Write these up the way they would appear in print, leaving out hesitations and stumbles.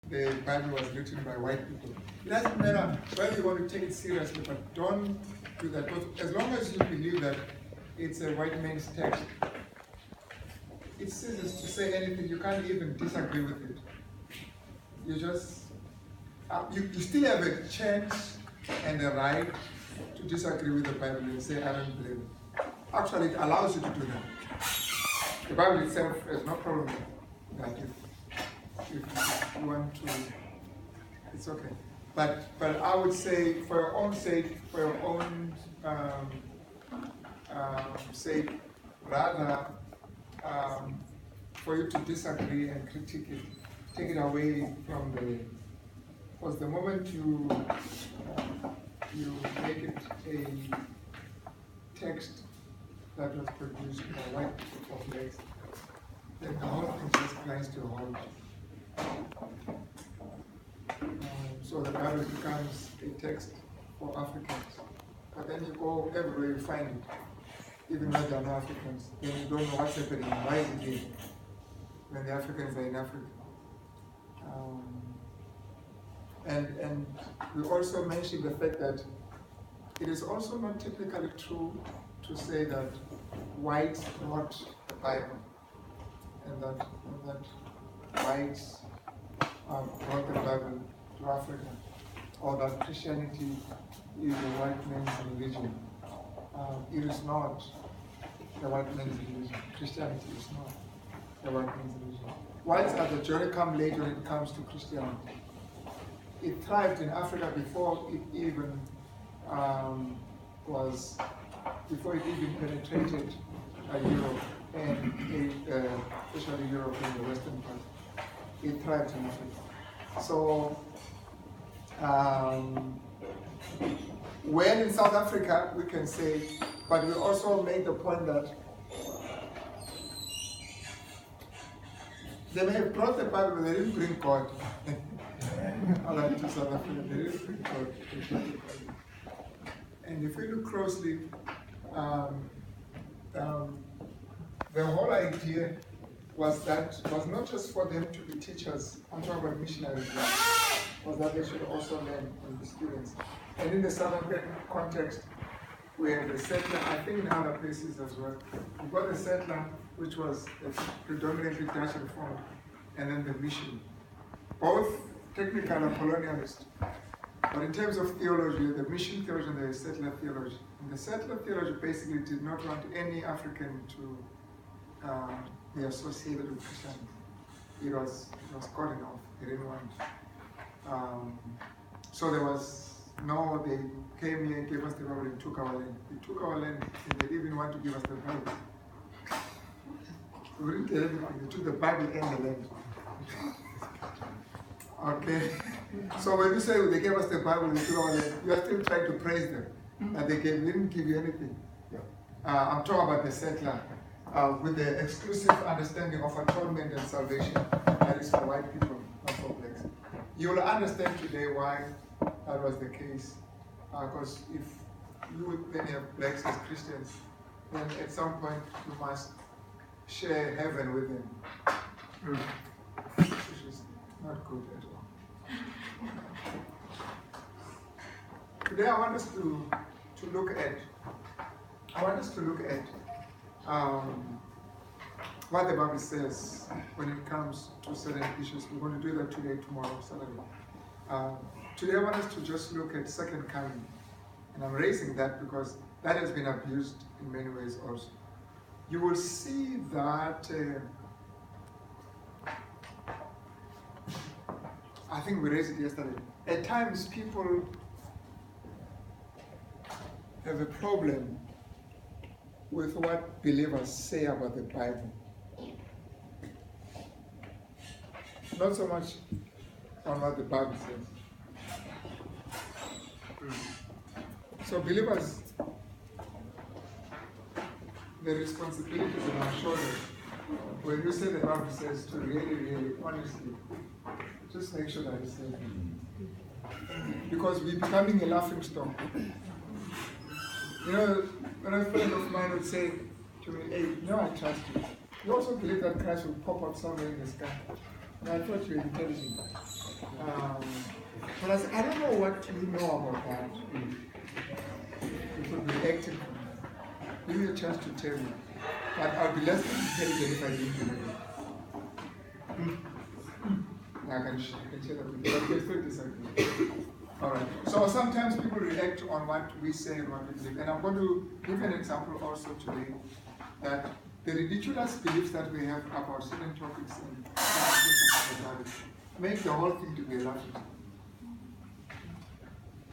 the Bible was written by white people. It doesn't matter whether you want to take it seriously, but don't do that. But as long as you believe that it's a white man's text, it ceases to say anything. You can't even disagree with it. You just, you still have a chance and a right to disagree with the Bible and say, I don't believe it. Actually, it allows you to do that. The Bible itself has no problem with that. If you want to, it's okay. But I would say, for your own sake, for your own sake, rather for you to disagree and critique it, take it away from because the moment you make it a text that was produced by white people of race, then the whole thing just grinds to a halt. So the Bible becomes a text for Africans. But then you go everywhere, you find it. Even though they're not Africans, then you don't know what's happening, why is it here, when the Africans are in Africa. And we also mentioned the fact that it is also not technically true to say that whites wrote the Bible and that whites brought the Bible to Africa, or that Christianity is the white man's religion. It is not the white man's religion. Christianity is not the white man's religion. Whites are the journey come later when it comes to Christianity. It thrived in Africa before it even penetrated Europe, and especially Europe in the western part. It thrived in Africa. So when in South Africa, we can say, but we also made the point that they may have brought the Bible, but they didn't bring God. Like to South Africa, they didn't bring God. And if we look closely, the whole idea was not just for them to be teachers, I'm talking about missionaries, was that they should also learn and be students. And in the South African context, where the settler, I think in other places as well, we got the settler, which was predominantly Dutch reformed, and then the mission. Both technical and colonialist. But in terms of theology, the mission theology and the settler theology. And the settler theology basically did not want any African to be associated with Christianity. It was cut off. They didn't want. So there was no, they came here, gave us the Bible, and took our land. They took our land, and they didn't even want to give us the Bible. We didn't get anything. They took the Bible and the land. Okay. So when you say they gave us the Bible, they took our land, you are still trying to praise them. And they didn't give you anything. I'm talking about the settler, with the exclusive understanding of atonement and salvation that is for white people, not for blacks. You will understand today why that was the case. Because if you then have blacks as Christians, then at some point you must share heaven with them. Which is not good at all. Today I want us to look at what the Bible says when it comes to certain issues. We're going to do that today, tomorrow, Saturday. Today I want us to just look at second coming. And I'm raising that because that has been abused in many ways also. You will see that, I think we raised it yesterday, at times people have a problem with what believers say about the Bible. Not so much on what the Bible says. So believers, the responsibility is on our shoulders. When you say the Bible says to really, really, honestly, just make sure that it says it. Because we're becoming a laughing stock. You know, when a friend of mine would say to me, hey, I trust you. You also believe that Christ will pop up somewhere in the sky. And I thought you were intelligent. But I said, I don't know what you know about that. You could be active. Give me a chance to tell you. But I'll be less intelligent if I didn't believe it. I can share that with you, but they still disagree. Alright. So sometimes people react on what we say and what we believe. And I'm going to give an example also today that the ridiculous beliefs that we have about certain topics in make the whole thing to be laughable.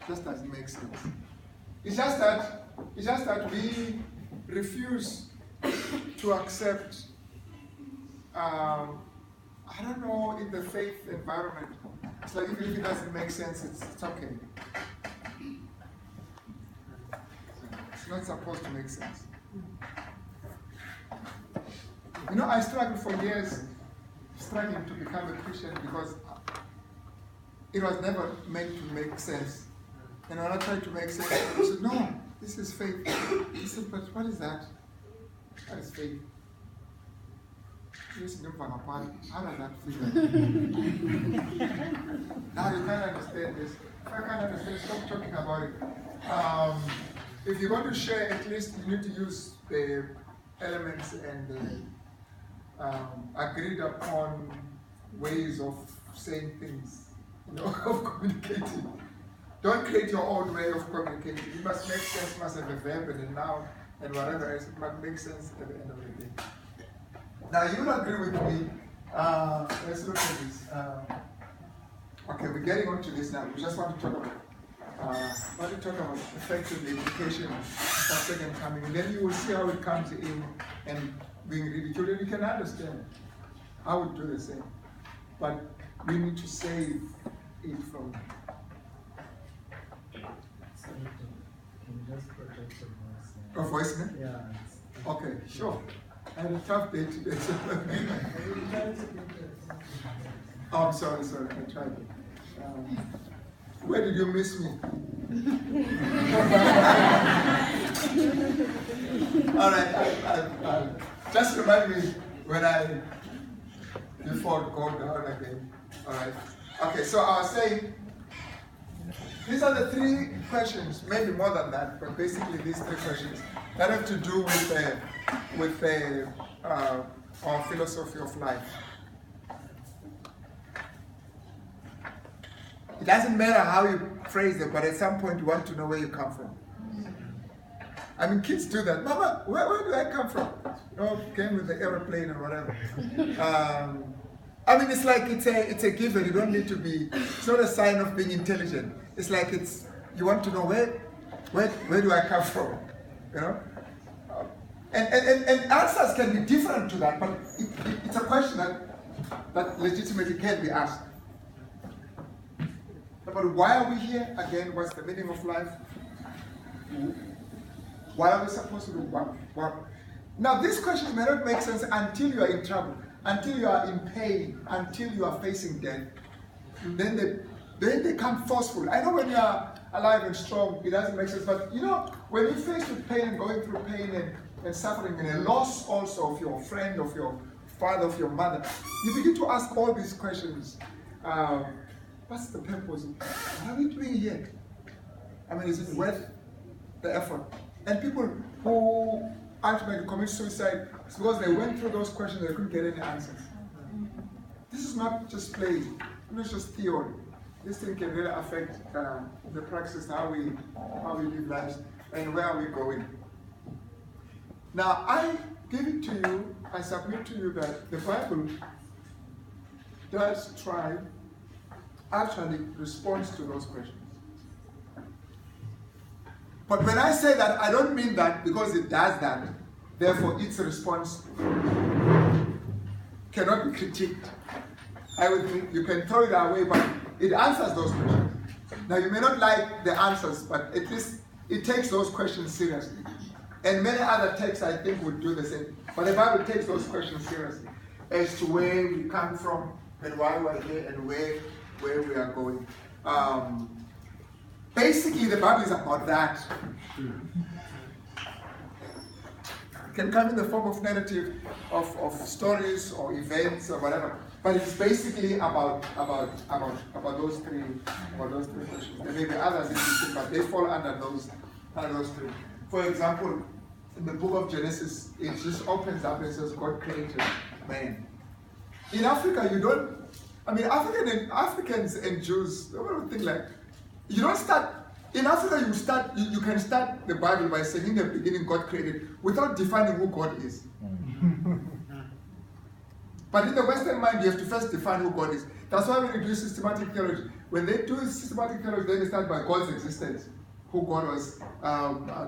Just doesn't make sense. It's just that we refuse to accept I don't know, in the faith environment, it's like even if it doesn't make sense, it's okay. It's not supposed to make sense. You know, I struggled for years, struggling to become a Christian because it was never meant to make sense. And when I tried to make sense, I said, no, this is faith. I said, but what is that? That is faith. How does that feel? Now you can't understand this. If I can't understand, stop talking about it. If you're going to share, at least you need to use the elements and agreed upon ways of saying things, of communicating. Don't create your own way of communicating. It must make sense, must have a verb and a noun and whatever else. It must make sense at the end of the day. Now, you will agree with me. Let's look at this. Okay, we're getting on to this now. We just want to talk about effective education for second coming. And then you will see how it comes in and being ridiculed. And you can understand. I would do the same. But we need to save it from. Can you just protect your voice? Your voice, man? Yeah. Okay, sure. I had a tough day today. Oh, I'm sorry, I tried. Where did you miss me? All right, just remind me when before go down again. All right. Okay, so I was saying, these are the three questions, maybe more than that, but basically these three questions that have to do with our philosophy of life. It doesn't matter how you phrase it, but at some point you want to know where you come from. I mean, kids do that. Mama, where do I come from? Oh, came with the airplane or whatever. I mean, it's like it's a given. You don't need to be. It's not a sign of being intelligent. It's like you want to know where do I come from, And answers can be different to that, but it's a question that legitimately can be asked. But why are we here? Again, what's the meaning of life? Why are we supposed to do what? Now, these questions may not make sense until you are in trouble, until you are in pain, until you are facing death. Then they come forceful. I know when you are alive and strong, it doesn't make sense. But when you're faced with pain and going through pain and suffering and a loss also of your friend, of your father, of your mother, you begin to ask all these questions. What's the purpose? What are we doing here? I mean, is it worth the effort? And people who ultimately commit suicide, it's because they went through those questions, they couldn't get any answers. This is not just play, it's not just theory. This thing can really affect the praxis, how we live lives, and where are we going. Now, I give it to you, I submit to you that the Bible does try, actually responds to those questions. But when I say that, I don't mean that because it does that, therefore its response cannot be critiqued. I would think you can throw it away, but it answers those questions. Now, you may not like the answers, but at least it takes those questions seriously. And many other texts, I think, would do the same. But the Bible takes those questions seriously as to where we come from and why we're here and where we are going. Basically, the Bible is about that. It can come in the form of narrative, of stories or events or whatever. But it's basically about those three questions. There may be others interesting, but they fall under those three. For example, in the book of Genesis, it just opens up and says God created man. In Africa, you don't. I mean, Africans and Jews, they don't think like you don't start. In Africa, you can start the Bible by saying in the beginning God created without defining who God is. But in the Western mind, you have to first define who God is. That's why when you do systematic theology, when they do systematic theology, then they start by God's existence. Who God was,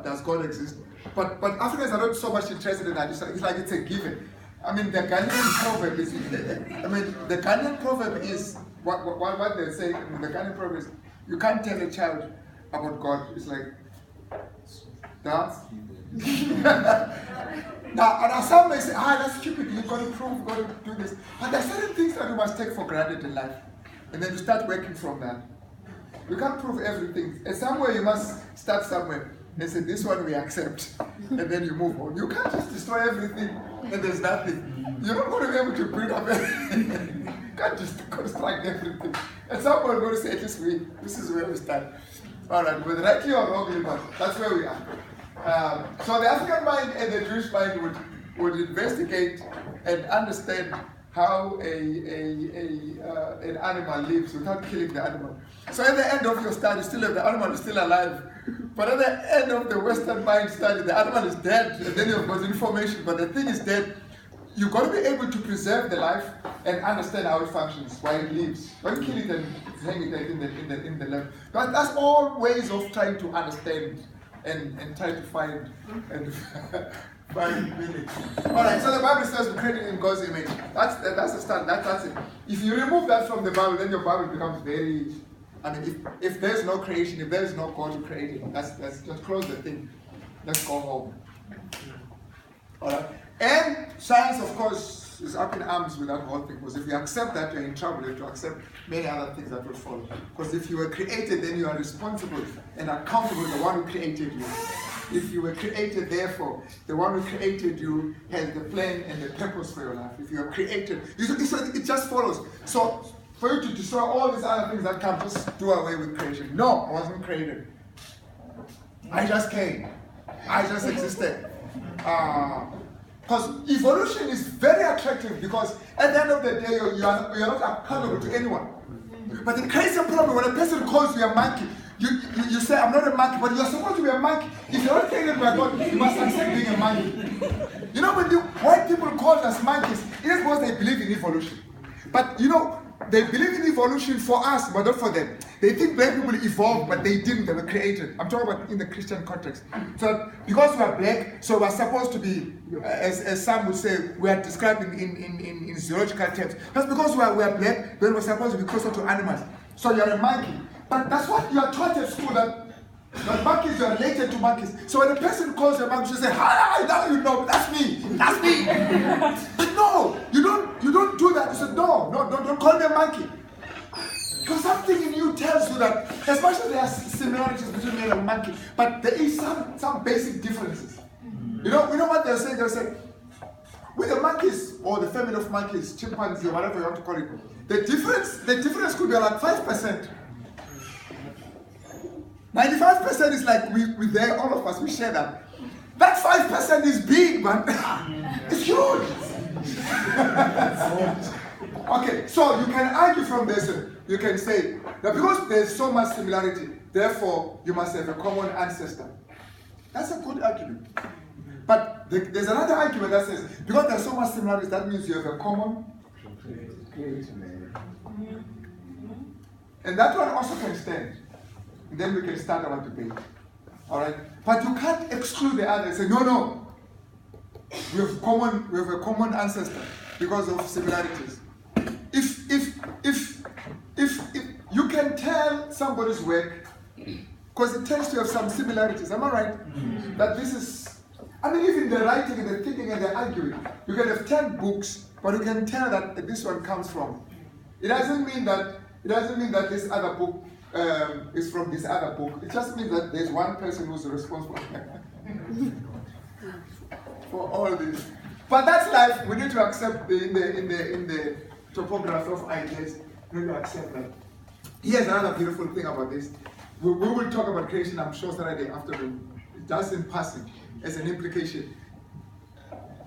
does God exist? But Africans are not so much interested in that. It's like it's a given. I mean, the Ghanaian proverb is, the Ghanaian proverb is, what they say, the Ghanaian proverb is, you can't tell a child about God. It's like, that's Now, some may say, that's stupid, you've got to prove, you've got to do this. But there are certain things that we must take for granted in life. And then you start working from that. You can't prove everything. And somewhere you must start somewhere. And say, this one we accept. And then you move on. You can't just destroy everything and there's nothing. You're not going to be able to bring up everything. You can't just construct everything. And someone is going to say, at least this is where we start. Alright, whether rightly or wrongly, but that's where we are. So the African mind and the Jewish mind would investigate and understand how an animal lives without killing the animal. So at the end of your study, still if the animal is still alive, but at the end of the Western mind study, the animal is dead, and then you've got information, but the thing is dead. You've got to be able to preserve the life and understand how it functions, why it lives. Don't kill it and hang it in the lab. But that's all ways of trying to understand and try to find meaning. Alright, so the Bible says we're created in God's image. That's the start. That's it. If you remove that from the Bible, then your Bible becomes very. I mean, if there's no creation, if there's no God who created, let's just close the thing. Let's go home. Alright. And science, of course, is up in arms with that whole thing. Because if you accept that, you're in trouble. You have to accept many other things that will follow. Because if you were created, then you are responsible and accountable to the one who created you. If you were created, therefore, the one who created you has the plan and the purpose for your life. If you are created, it just follows. So, for you to destroy all these other things that come, just do away with creation. No, I wasn't created. I just came. I just existed. Because evolution is very attractive because at the end of the day, you are not accountable to anyone. But the crazy problem, when a person calls you a monkey, you say, I'm not a monkey, but you're supposed to be a monkey. If you're not created by God, you must accept being a monkey. You know, when white people call us monkeys, it is because they believe in evolution. But you know, they believe in evolution for us, but not for them. They think black people evolved, but they didn't. They were created. I'm talking about in the Christian context. So because we are black, so we're supposed to be, as some would say, we are described in zoological terms. That's because we are black, then we're supposed to be closer to animals. So you're a monkey. But that's what you are taught at school, that monkeys are related to monkeys. So when a person calls you a monkey, you say, hi, now you know, that's me. But no, you don't do that. You say, no, don't call me a monkey. Because something in you tells you that, as much as there are similarities between me and a monkey, but there is some basic differences. You know what they're saying? They're saying, with the monkeys, or the family of monkeys, chimpanzee, whatever you want to call it, the difference could be like 5%. 95% is like we there, all of us, we share that. That 5% is big, man. It's huge. Okay, so you can argue from this. You can say that because there's so much similarity, therefore you must have a common ancestor. That's a good argument. But there's another argument that says because there's so much similarity, that means you have a common creation. And that one also can stand. And then we can start our debate. Alright? But you can't exclude the other and say, no. We have a common ancestor because of similarities. If you can tell somebody's work, because it tends to have some similarities, am I right? That this is, even the writing and the thinking and the arguing, you can have 10 books, but you can tell that this one comes from. It doesn't mean that this other book is from this other book. It just means that there's one person who's responsible for all this. But that's life. We need to accept in topography of ideas, really accept that. Here's another beautiful thing about this. We will talk about creation, I'm sure, Saturday afternoon, just in passing, as an implication.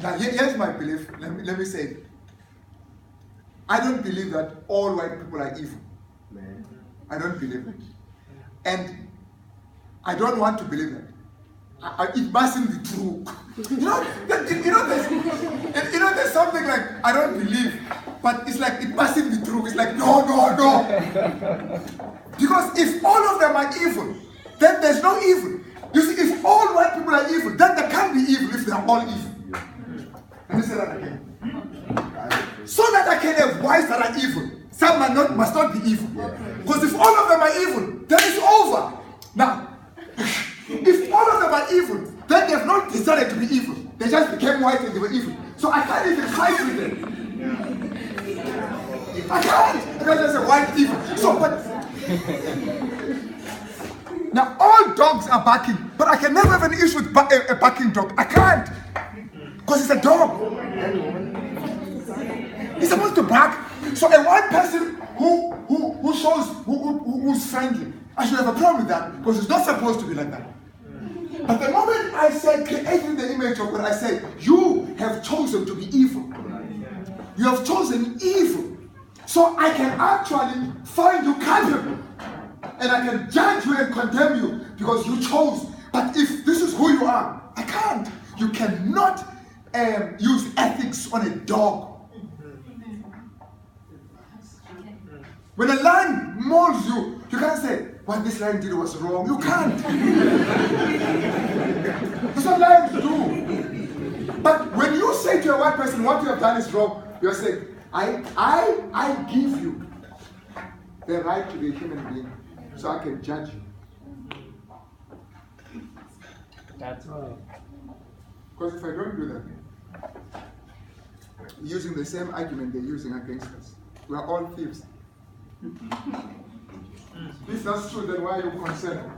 Now, here's my belief. Let me say it. I don't believe that all white people are evil. I don't believe it. And I don't want to believe it. It mustn't be true. There's something like, I don't believe, but it's like, it mustn't be true. It's like, no. Because if all of them are evil, then there's no evil. You see, if all white people are evil, then there can't be evil if they're all evil. Let me say that again. So that I can have wives that are evil, some must not be evil. Because if all of them are evil, then it's over. Now, if all of them are evil, then they have not decided to be evil. They just became white and they were evil. So I can't even fight with them. I can't. Because there's a white evil. So, but now all dogs are barking, but I can never have an issue with a barking dog. I can't. Because it's a dog. He's supposed to bark. So a white person who shows who's friendly, I should have a problem with that because it's not supposed to be like that. But the moment I say creating the image of God, I say you have chosen to be evil. You have chosen evil. So I can actually find you culpable. And I can judge you and condemn you because you chose. But if this is who you are, I can't. You cannot use ethics on a dog. When a lion mauls you, you can't say, what this lion did was wrong. You can't. That's what lions do. But when you say to a white person, what you have done is wrong, you're saying, I give you the right to be a human being so I can judge you. That's right. Because if I don't do that, using the same argument they're using against us, we are all thieves. If that's true, then why are you concerned?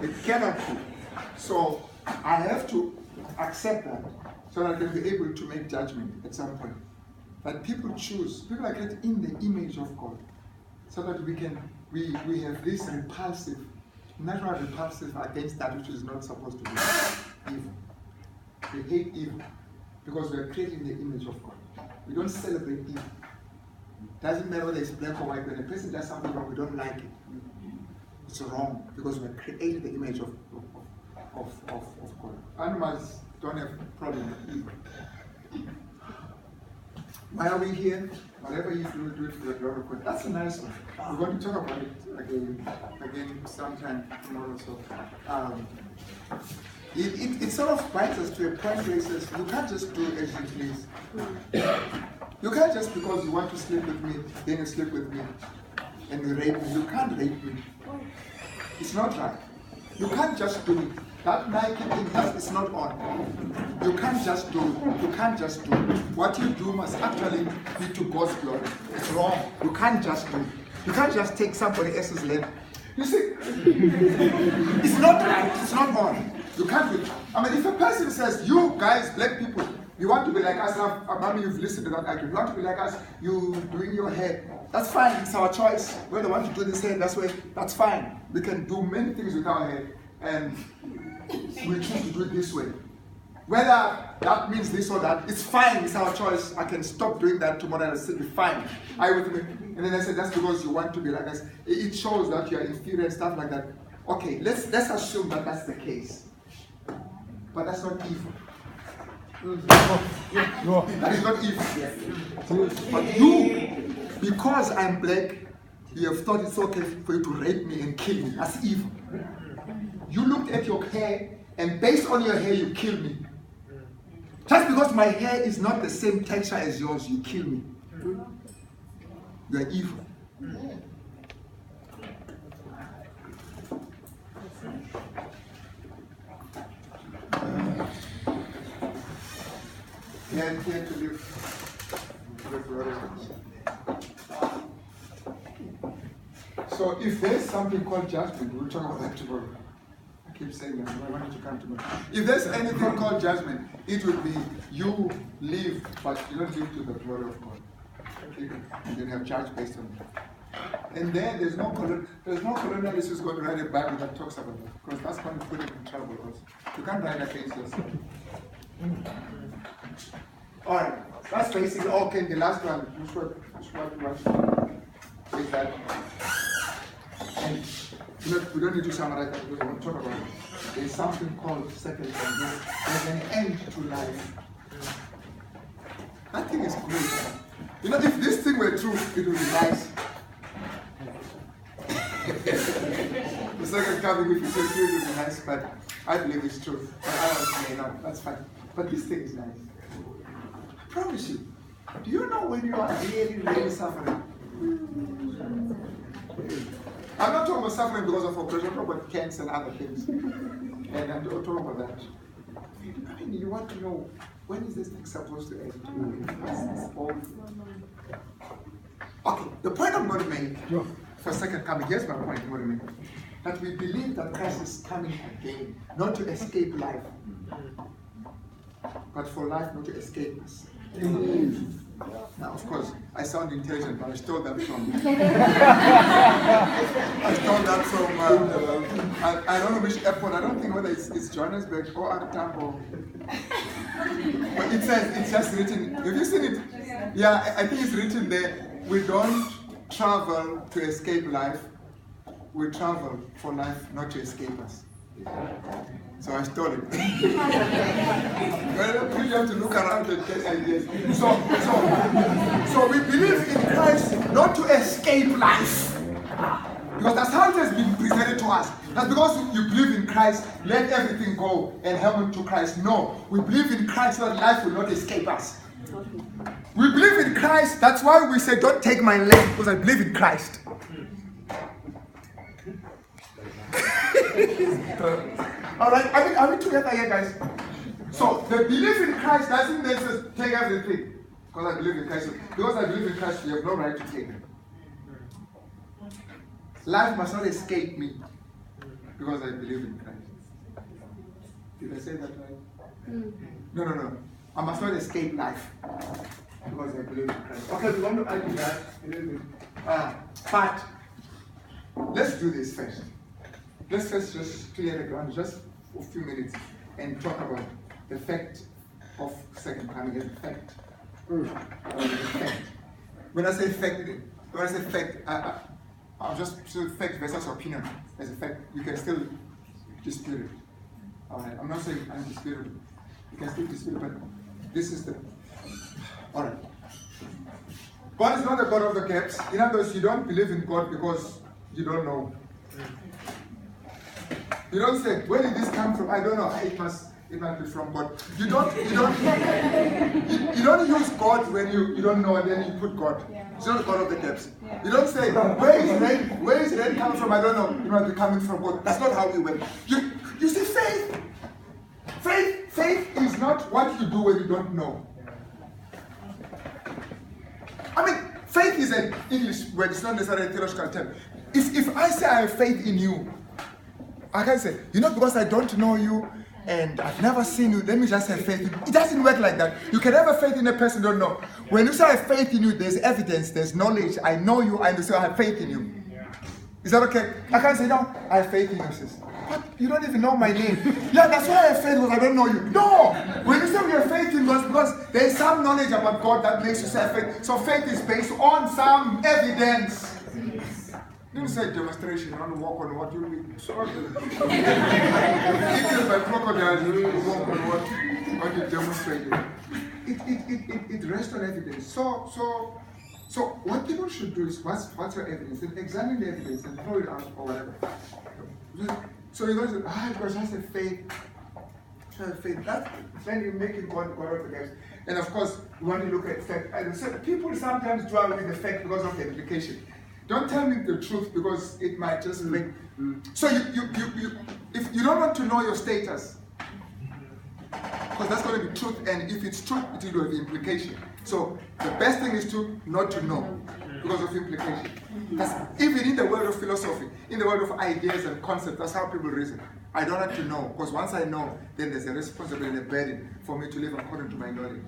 It cannot be. So I have to accept that so that I can be able to make judgment at some point. That people choose, people are created in the image of God. So that we have this natural repulsive against that which is not supposed to be evil. We hate evil. Because we are created in the image of God. We don't celebrate evil. Doesn't matter whether it's black or white. When a person does something wrong, we don't like it. It's wrong because we are created in the image of God. Animals don't have a problem with evil. Why are we here? Whatever you do it for the glory of God. That's a nice one. We're going to talk about it again sometime tomorrow. So. It sort of binds us to a point where it says, you can't just do as you please. You can't just because you want to sleep with me, then you sleep with me and you rape me. You can't rape me. It's not right. You can't just do it. That Nike thing is not on. You can't just do it. You can't just do it. What you do must actually be to God's glory. It's wrong. You can't just do it. You can't just take somebody else's land. You see, it's not right. It's not on. You can't do it. I mean, if a person says, you guys, black people, you want to be like us, maybe you've listened to that argument, you want to be like us, you doing your hair, that's fine, it's our choice. Whether we want to do this hair, that's fine. We can do many things with our hair, and we choose to do it this way. Whether that means this or that, it's fine, it's our choice. I can stop doing that tomorrow and still be fine. Are you with me? And then I said, that's because you want to be like us. It shows that you are inferior and stuff like that. Okay, let's assume that that's the case. But that's not evil. That is not evil. But you, because I'm black, you have thought it's okay for you to rape me and kill me. That's evil. You looked at your hair, and based on your hair, you kill me. Just because my hair is not the same texture as yours, you kill me. You are evil. Here to live So if there's something called judgment, we'll talk about that tomorrow. keep saying that. I want you to come to God. If there's anything called judgment, it would be you live, but you don't live to the glory of God. You can have judged based on that. And then there's no colonialist who's going to write a Bible that talks about that, because that's going to put him in trouble also. You can't write against yourself. Alright, that's basically okay. The last one, which is that. And we don't need to summarize that because we won't talk about it. There's something called second coming. There's an end to life. That thing is great. You know, if this thing were true, it would be nice. The second coming, if you say true, it would be nice, but I believe it's true. But I don't know, that's fine. But this thing is nice. I promise you. Do you know when you are really, really suffering? I'm not talking about suffering because of oppression, I'm talking about cancer and other things. And I'm talking about that. I mean, you want to know, when is this thing supposed to end? Okay, the point I'm going to make for second coming, here's my point I'm going to make. That we believe that Christ is coming again, not to escape life, but for life not to escape us. Now, of course, I sound intelligent, but I stole that from. I stole that from. I don't know which airport. I don't think whether it's Johannesburg or Tambo. But it says it's just written. Have you seen it? Yeah, I think it's written there. We don't travel to escape life. We travel for life not to escape us. So I stole it. Well, you have to look around and get ideas. So we believe in Christ not to escape life. Because that's how it has been presented to us. That's because you believe in Christ, let everything go and heaven to Christ. No, we believe in Christ so that life will not escape us. We believe in Christ, that's why we say, don't take my leg, because I believe in Christ. Alright, are we together here, guys? So, the belief in Christ doesn't necessarily take everything. Because I believe in Christ. Because I believe in Christ, you have no right to take it. Life must not escape me. Because I believe in Christ. Did I say that right? No. I must not escape life. Because I believe in Christ. Okay, we want to argue that a little bit. But, let's do this first. Let's just clear the ground just for a few minutes and talk about the effect of second coming. Effect. When I say effect, I'll just say effect versus opinion. As effect, you can still dispute it. Alright, I'm not saying I'm disputed. You can still dispute it, but this is the. Alright. God is not the God of the gaps. In other words, you don't believe in God because you don't know. You don't say, where did this come from? I don't know. It must be from God. You don't use God when you don't know and then you put God. Yeah. It's not God of the depths. Yeah. You don't say, where is rain coming from? I don't know. You might be coming from God. That's not how we work. You see, faith is not what you do when you don't know. I mean, faith is an English word. It's not necessarily a theological term. If I say I have faith in you, I can say, because I don't know you and I've never seen you, let me just have faith in you. It doesn't work like that. You can have a faith in a person you don't know. When you say I have faith in you, there's evidence, there's knowledge. I know you, I say I have faith in you. Is that okay? I can't say, no, I have faith in you, sis. But you don't even know my name. Yeah, that's why I have faith, because I don't know you. No! When you say we have faith in God, because there is some knowledge about God that makes you say faith. So faith is based on some evidence. You didn't say demonstration, you want to walk on what you read. Sorry. Eaten by crocodiles, you walk on what you demonstrated. It rests on evidence. So what people should do is, what's your evidence? And examine the evidence and throw it out or whatever. So you're going to say, because I have faith. Then you make it God of the gaps. And of course, you want to look at fact. As I said, people sometimes dwell with the fact because of the implication. Don't tell me the truth because it might just make. So if you don't want to know your status, because that's going to be truth, and if it's truth, it will have implication. So the best thing is to not to know because of implication. That's, even in the world of philosophy, in the world of ideas and concepts, that's how people reason. I don't like to know, because once I know, then there's a responsibility and a burden for me to live according to my knowledge.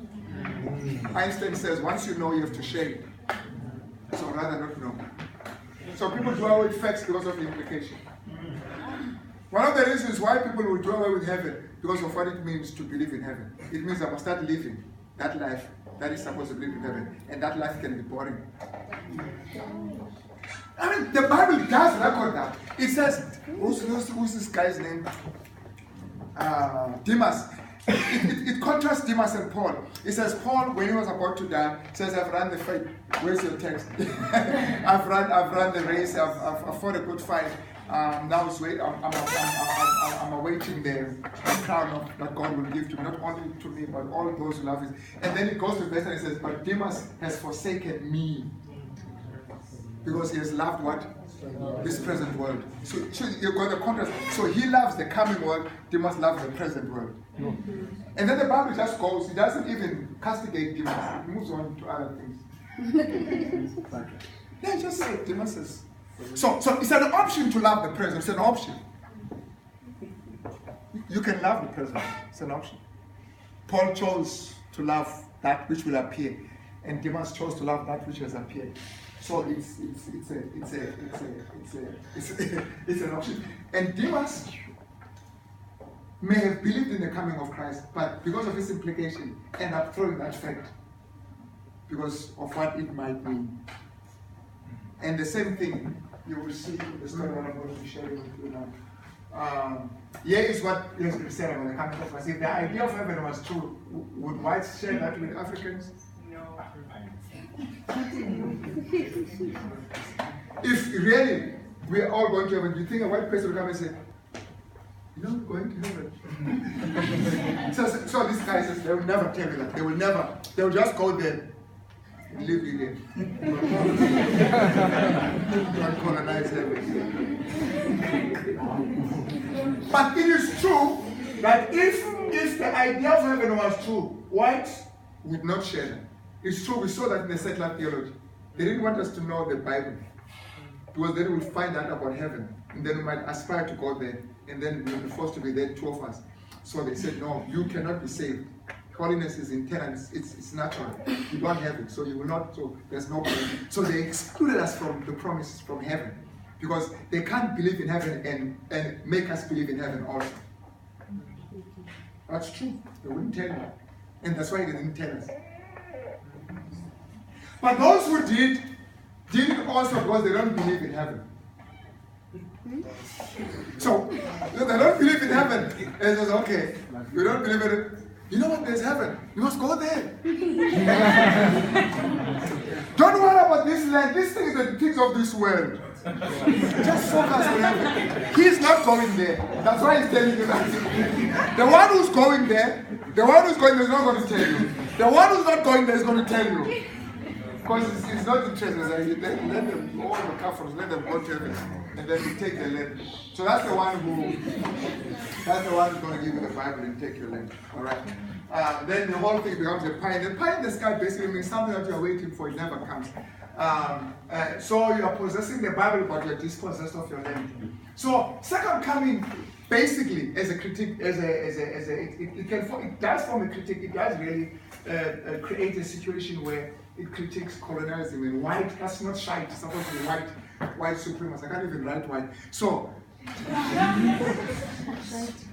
Einstein says, once you know, you have to share it. So rather not know. So people do away with facts because of the implication. One of the reasons why people will do away with heaven, because of what it means to believe in heaven. It means I must start living that life that is supposed to live in heaven. And that life can be boring. I mean, the Bible does record that. It says, who's this guy's name? Demas. It contrasts Demas and Paul. It says, Paul, when he was about to die, says, I've run the fight. Where's your text? I've run the race. I've fought a good fight. Now I'm awaiting the crown that God will give to me, not only to me, but all those who love Him. And then it goes to verse and it says, but Demas has forsaken me because he has loved what? This present world. So you've got the contrast. So he loves the coming world, Demas loves the present world. And then the Bible just goes, it doesn't even castigate Demas, it moves on to other things. Yeah, just say Demas is. So it's an option to love the present, it's an option. You can love the present, it's an option. Paul chose to love that which will appear, and Demas chose to love that which has appeared. So it's an option. And Demas may have believed in the coming of Christ, but because of his implication, end up throwing that fact because of what it might mean. And the same thing you will see in the story that I'm going to be sharing with you now. Here is what has been said about the coming of Christ. If the idea of heaven was true, would whites share that with Africans? No. If really we are all going to heaven, do you think a white person will come and say, you know, going to heaven? so this guy says, they will never tell you that. They will just go there and live again. And colonize heaven. But it is true that if the idea of heaven was true, whites would not share that. It's true, we saw that in the secular theology. They didn't want us to know the Bible, because then we would find out about heaven, and then we might aspire to go there, and then we will be forced to be there, two of us. So they said, no, you cannot be saved. Holiness is internal, it's natural. You don't have it, so you will not, so there's no point. So they excluded us from the promises from heaven, because they can't believe in heaven and make us believe in heaven also. That's true, they wouldn't tell you. And that's why they didn't tell us. But those who did also because they don't believe in heaven. So, they don't believe in heaven. And it says, okay, you don't believe in it. You know what? There's heaven. You must go there. Don't worry about this land. These things are the things of this world. Just focus on heaven. He's not going there. That's why he's telling you that. The one who's going there is not going to tell you. The one who's not going there is going to tell you. Because it's not interesting. Let them, all the Catholics, let them go to heaven, and then you take the land. So that's the one who's going to give you the Bible and take your land. All right. Then the whole thing becomes a pie. The pie in the sky basically means something that you're waiting for, it never comes. So you are possessing the Bible, but you're dispossessed of your land. So second coming, basically, as a critique, it does form a critique. It does really create a situation where it critiques colonialism and white. That's not shite. It's supposed to be white supremacy. I can't even write white. So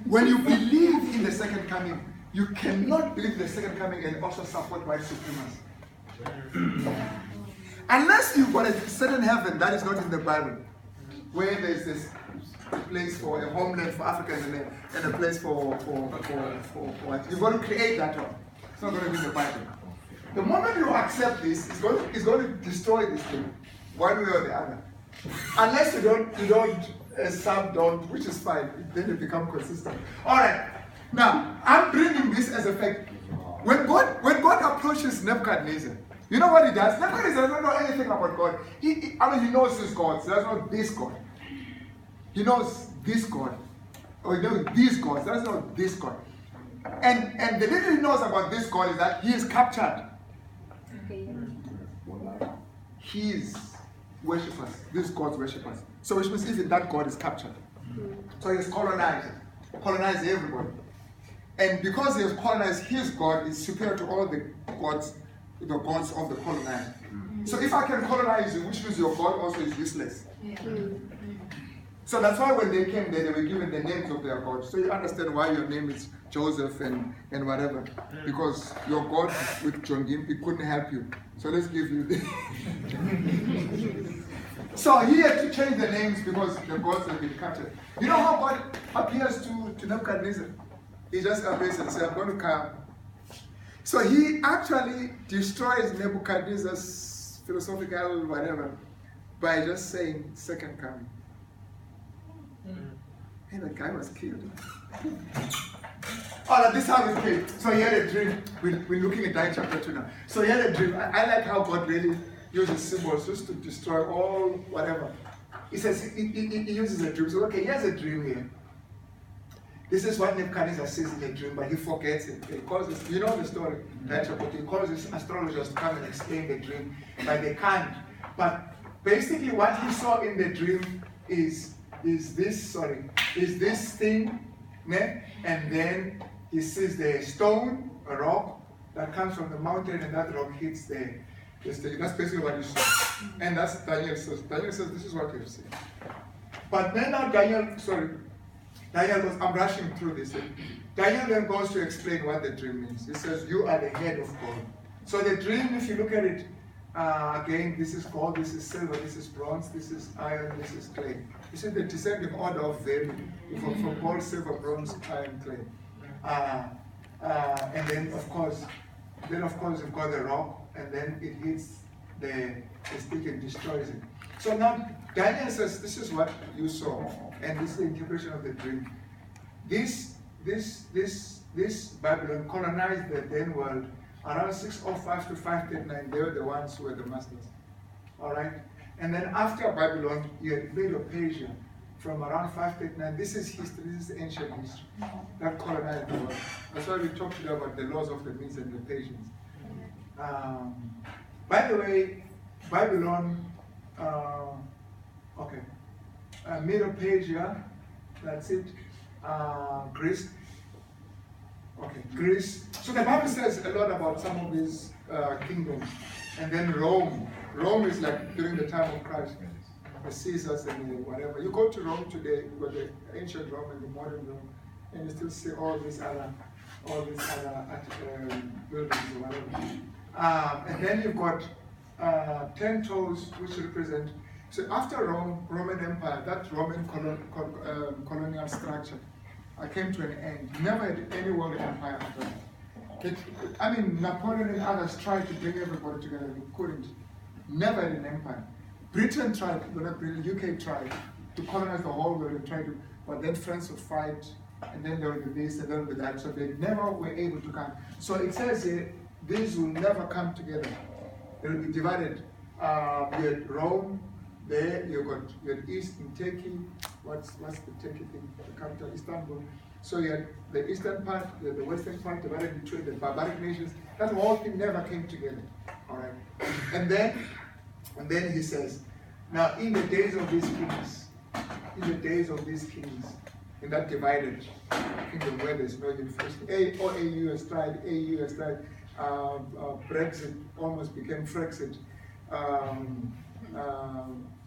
when you believe in the second coming, you cannot believe in the second coming and also support white supremacy. Unless you've got a certain heaven that is not in the Bible, where there's this place for a homeland for Africans and a place for what? You've got to create that one. It's not going to be in the Bible. The moment you accept this, it's going to destroy this thing, one way or the other. Unless some don't, which is fine, then you become consistent. All right. Now, I'm bringing this as a fact. When God approaches Nebuchadnezzar, you know what he does? Nebuchadnezzar doesn't know anything about God. He knows his gods. He doesn't know this God. He knows this God. Or he knows these gods. He doesn't know this God. And the little he knows about this God is that he is captured. His worshippers, this God's worshippers. So which means even that God is captured. So he's colonized. colonize everybody. And because he has colonized, his God is superior to all the gods of the colonized. So if I can colonize you, which means your God also is useless. So that's why when they came there, they were given the names of their gods. So you understand why your name is Joseph and whatever. Because your God with John Gimpi couldn't help you. So let's give you the... So he had to change the names because the gods have been cut. You know how God appears to Nebuchadnezzar? He just appears and says, I'm going to come. So he actually destroys Nebuchadnezzar's philosophical whatever by just saying second coming. And the guy was killed. Oh, this is how it came. So he had a dream. We're looking at Daniel chapter 2 now. So he had a dream. I like how God really uses symbols just to destroy all whatever. He says, he uses a dream. So, okay, he has a dream here. This is what Nebuchadnezzar says in the dream, but he forgets it. He calls this, you know the story, Daniel chapter 2. He calls his astrologers to come and explain the dream, but they can't. But basically what he saw in the dream is this thing, né? And then he sees the stone, a rock, that comes from the mountain, and that rock hits the stage. That's basically what you saw. And that's Daniel says. Daniel says, this is what you've seen. But then now Daniel goes, I'm rushing through this. Daniel then goes to explain what the dream means. He says, you are the head of gold. So the dream, if you look at it, again, this is gold, this is silver, this is bronze, this is iron, this is clay. You see the descending order of value from gold, silver, bronze, iron, clay. And then of course you've got the rock, and then it hits the stick and destroys it. So now Daniel says, this is what you saw, and this is the interpretation of the dream. This Babylon colonized the then world around 605 to 539. They were the ones who were the masters. Alright? And then after Babylon, you had Medo-Persia from around 539. This is history, this is ancient history. That colonized the world. That's why we talked today about the laws of the Medes and the Persians. By the way, Babylon, Medo-Persia, that's it. Greece. Okay, Greece. So the Bible says a lot about some of these kingdoms. And then Rome. Rome is like during the time of Christ. The Caesars and the whatever. You go to Rome today, you got the ancient Rome and the modern Rome, and you still see all these other buildings or whatever. And then you've got 10 toes, which represent. So after Rome, Roman Empire, that Roman colonial structure came to an end. Never had any world empire after that. Napoleon and others tried to bring everybody together, they couldn't. Never had an empire. Britain tried, UK tried to colonize the whole world and tried to, but then France would fight, and then there would be this, and then there would be that, so they never were able to come. So it says here, these will never come together. They will be divided. You had Rome, there you had East in Turkey. What's the Turkey thing? The capital, Istanbul. So you had the eastern part, you had the western part, divided between the barbaric nations. That whole thing never came together. All right. And then he says, now in the days of these kings, in that divided kingdom where there's no unification, AU has tried, Brexit almost became Frexit.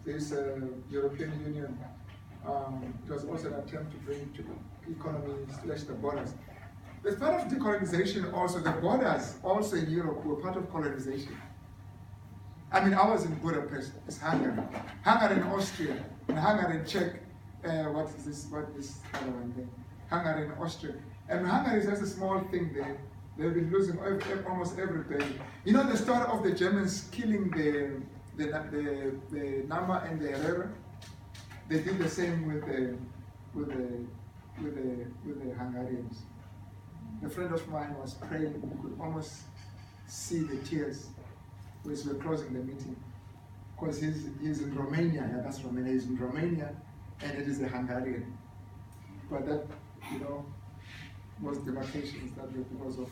This European Union, it was also an attempt to bring to the economy / the borders. As part of decolonization also, the borders also in Europe were part of colonization. I was in Budapest, it's Hungary. Hungary and Austria, and Hungary and Czech, what this other one thing? Hungary and Austria. And Hungary is just a small thing there. They've been losing almost every day. You know the story of the Germans killing the Nama and the Herero? They did the same with the Hungarians. A friend of mine was praying, you could almost see the tears as we were closing the meeting. Because he's in Romania, that's Romania, he's in Romania, and it is a Hungarian. But that, was demarcations that were because of,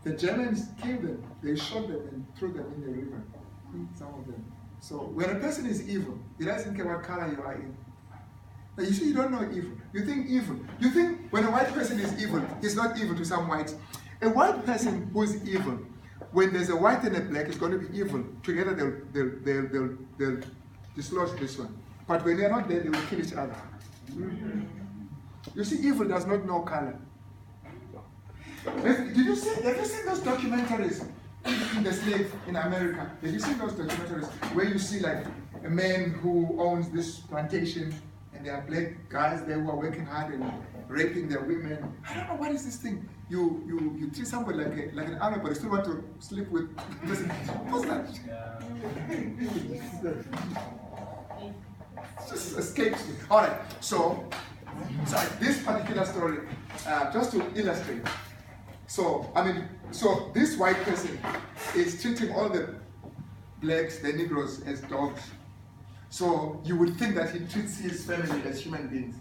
the Germans killed them, they shot them and threw them in the river, some of them. So when a person is evil, he doesn't care what color you are in. But you see, you don't know evil. You think evil. You think when a white person is evil, he's not evil to some whites. A white person who is evil, when there's a white and a black, is going to be evil. Together they'll dislodge this one. But when they're not there, they will kill each other. You see, evil does not know color. Have you seen those documentaries in the slave in America? Have you seen those documentaries where you see like a man who owns this plantation and there are black guys there who are working hard and raping their women? I don't know, what is this thing? You treat somebody like an animal, but you still want to sleep with this. What's that? It just escapes me. All right, so this particular story, just to illustrate. So this white person is treating all the blacks, the Negroes, as dogs. So you would think that he treats his family as human beings.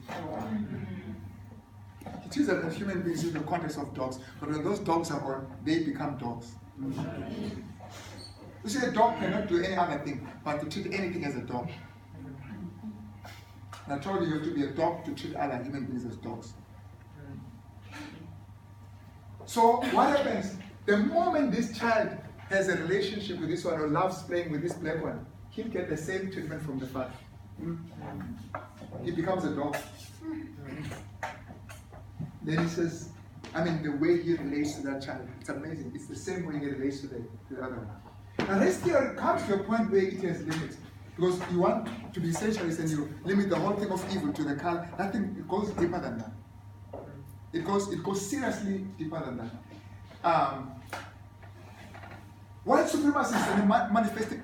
He treats them as human beings in the context of dogs. But when those dogs are born, they become dogs. You see, a dog cannot do any other thing but to treat anything as a dog. And I told you have to be a dog to treat other human beings as dogs. So what happens? The moment this child has a relationship with this one or loves playing with this black one, he'll get the same treatment from the father. He becomes a dog. Then he says, the way he relates to that child, it's amazing. It's the same way he relates to the other one. Now this theory comes to a point where it has limits. Because you want to be essentialist and you limit the whole thing of evil to the color. That thing, it goes deeper than that. It goes seriously deeper than that. White supremacy is a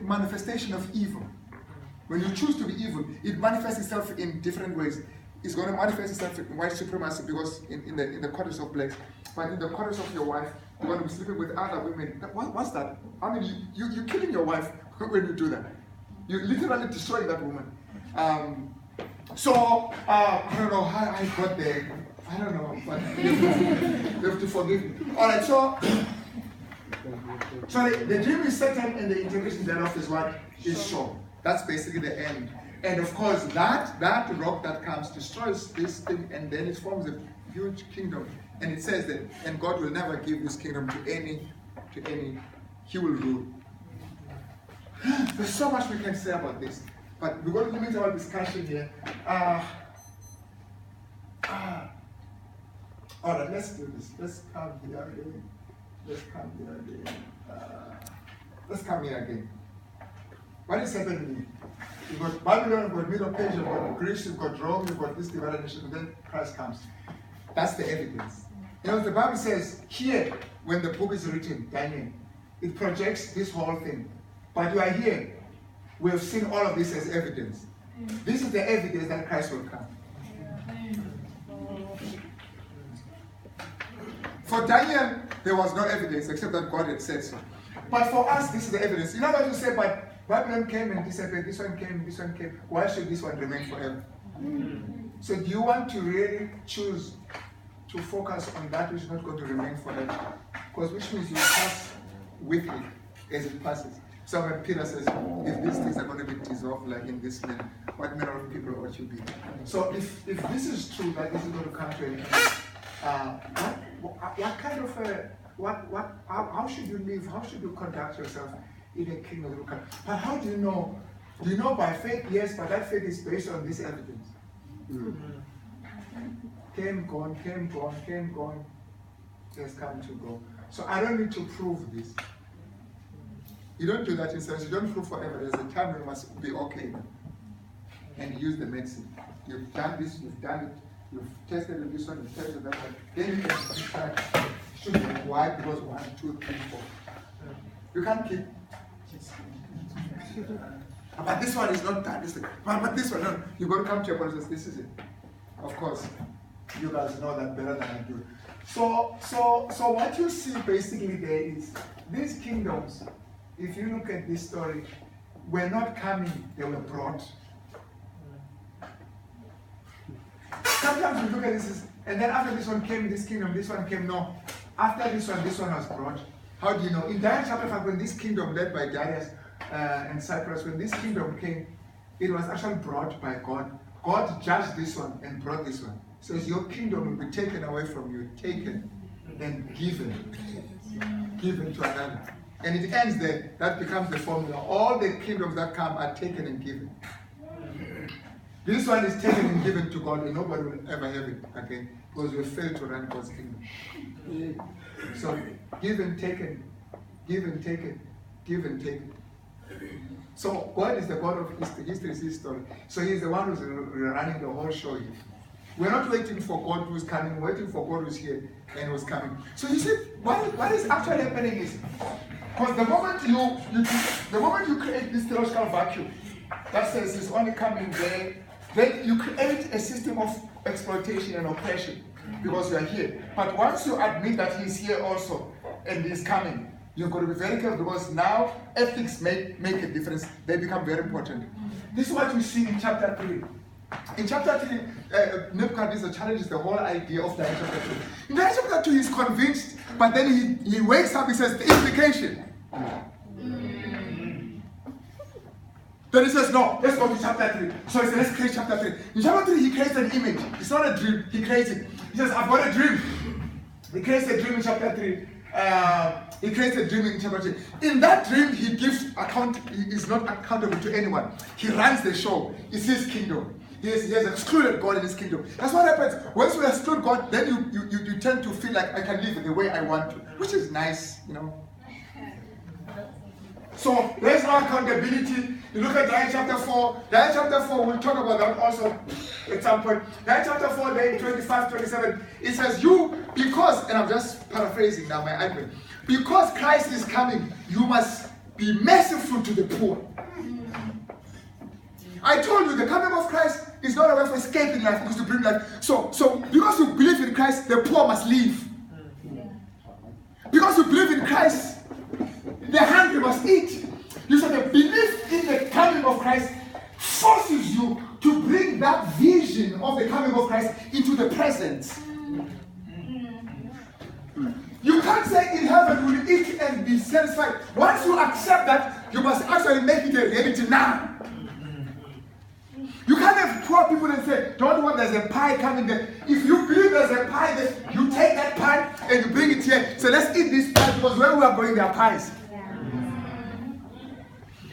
manifestation of evil. When you choose to be evil, it manifests itself in different ways. It's going to manifest itself in white supremacy because in the context of blacks, but in the context of your wife, you're going to be sleeping with other women. What's that? You're killing your wife when you do that. You're literally destroying that woman. I don't know how I got there. I don't know, but you have to forgive me. All right, so the dream is certain and the integration thereof is what is shown. That's basically the end. And of course, that rock that comes destroys this thing, and then it forms a huge kingdom. And it says that, and God will never give this kingdom to any. He will rule. There's so much we can say about this, but we're going to limit our discussion here. All right, let's do this. Let's come here again. Let's come here again. What is happening? You've got Babylon, you've got Middle Persia, you've got Greece, you've got Rome, you've got this divided nation, and then Christ comes. That's the evidence. The Bible says here, when the book is written, Daniel, it projects this whole thing. But you are here. We have seen all of this as evidence. This is the evidence that Christ will come. For Daniel, there was no evidence except that God had said so. But for us, this is the evidence. You know what you say, but Babylon came and disappeared, this one came. Why should this one remain forever? So do you want to really choose to focus on that which is not going to remain forever? Because which means you pass with it as it passes. So when Peter says, if these things are going to be dissolved like in this man, what manner of people ought you be? So if this is true, that this is going to come to an end, what kind of how should you live? How should you conduct yourself in a kingdom of God? But how do you know? Do you know by faith? Yes, but that faith is based on this evidence. Came, gone, has come to go. So I don't need to prove this. You don't do that in science. You don't prove forever. There's a time when you must be okay and use the medicine. You've done this, you've done it, you've tested this one, you've tested that one. Then you can decide, should be why? Because 1, 2, 3, 4. You can't keep. But this one is not done. But this one, no. You've got to come to your point and say, this is it. Of course, you guys know that better than I do. So what you see basically there is these kingdoms. If you look at this story, were not coming, they were brought. Sometimes we look at this, and then after this one came, this kingdom, this one came, no. After this one was brought. How do you know? In Daniel chapter 5, when this kingdom led by Darius and Cyprus, when this kingdom came, it was actually brought by God God judged this one and brought this one. So your kingdom will be taken away from you, taken and given to another. And it ends there. That becomes the formula. All the kingdoms that come are taken and given. This one is taken and given to God, and nobody will ever have it again because we failed to run God's kingdom. So, given, taken, given, taken, given, taken. So, God is the God of history. History is his story. So, he's the one who's running the whole show here. We're not waiting for God who's coming, we're waiting for God who's here and who's coming. So, you see, what is actually happening is, because the moment you create this theological vacuum that says it's only coming there, then you create a system of exploitation and oppression because you are here. But once you admit that he's here also and he's coming, you've got to be very careful because now ethics make a difference. They become very important. This is what we see in chapter 3. In chapter 3, Nebuchadnezzar challenges the whole idea of Daniel chapter 2. In Daniel chapter 2, he's convinced, but then he wakes up, he says, the implication. Then he says, no, let's go to chapter 3. So he says, let's create chapter 3. In chapter 3, he creates an image. It's not a dream, he creates it. He says, I've got a dream. He creates a dream in chapter 3. He creates a dream in chapter 3. In that dream, he gives account, he is not accountable to anyone. He runs the show. It's his kingdom. He has excluded God in his kingdom. That's what happens. Once you exclude God, then you tend to feel like I can live the way I want to, which is nice, you know. So there's no accountability. You look at Daniel chapter 4. Daniel chapter 4, we'll talk about that also at some point. Daniel chapter 4, then 25, 27. It says, because, and I'm just paraphrasing now my argument, because Christ is coming, you must be merciful to the poor. I told you the coming of Christ is not a way for escaping life, because to bring life. So because you believe in Christ, the poor must leave. Because you believe in Christ, the hungry must eat. You said the belief in the coming of Christ forces you to bring that vision of the coming of Christ into the present. You can't say in heaven will you eat and be satisfied. Once you accept that, you must actually make it a reality now. You can't have poor people and say, don't worry, there's a pie coming there. If you believe there's a pie there, you take that pie and you bring it here. So let's eat this pie because where we are going, there are pies.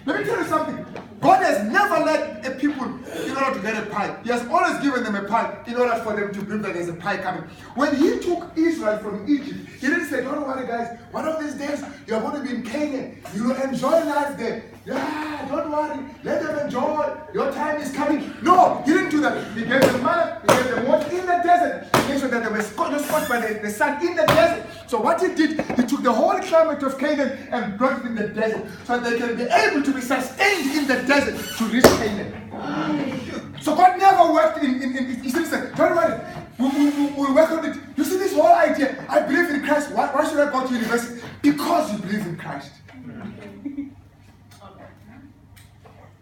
Let me tell you something. God has never led people in order to get a pie. He has always given them a pie in order for them to believe that there's a pie coming. When he took Israel from Egypt, he didn't say, don't worry guys, one of these days you're going to be in Canaan. You will enjoy life there. Yeah, don't worry. Let them enjoy. Your time is coming. No, he didn't do that. He gave them manna. He gave them water in the desert. He made sure that they were scorched by the sun in the desert. So what he did, he took the whole climate of Canaan and brought it in the desert so that they can be able to be sustained in the desert to reach Canaan. So God never worked he said, don't worry. We'll work on it. You see this whole idea. I believe in Christ. Why should I go to university? Because you believe in Christ.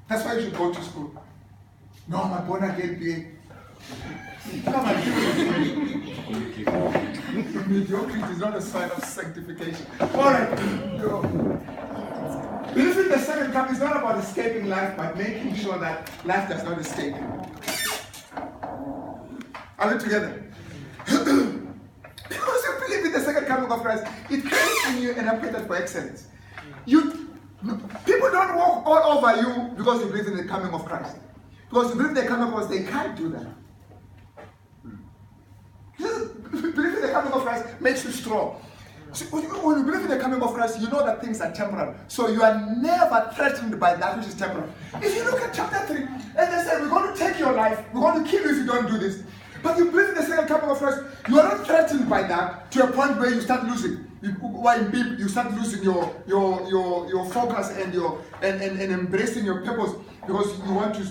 That's why you should go to school. No, I'm a born again being. Come on, mediocrity is not a sign of sanctification. Alright. Believing the second coming is not about escaping life, but making sure that life does not escape. Are we together? Because you believe in the second coming of Christ, it creates in you an appetite for excellence. People don't walk all over you because you believe in the coming of Christ. Because you believe in the coming of Christ, they can't do that. Believing in the coming of Christ makes you strong. So when you believe in the coming of Christ, you know that things are temporal. So you are never threatened by that which is temporal. If you look at chapter 3, and they say, we're going to take your life, we're going to kill you if you don't do this. But you believe in the second coming of Christ, you are not threatened by that to a point where you start losing. You start losing your focus and embracing your purpose because you want to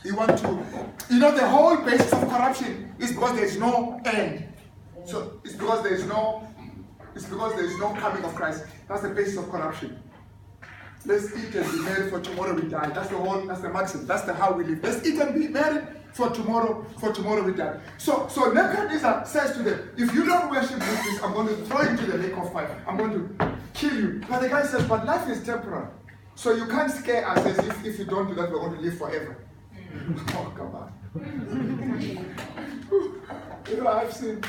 the whole basis of corruption is because there is no end. So it's because there is no coming of Christ. That's the basis of corruption. Let's eat and be married for tomorrow we die. That's the maxim. That's the how we live. Let's eat and be married for tomorrow we die. So Nebuchadnezzar says to them, if you don't worship this, I'm going to throw you into the lake of fire. I'm going to kill you. But the guy says, but life is temporal. So you can't scare us as if you don't do that, we're going to live forever. Oh, come on. You know, I've seen,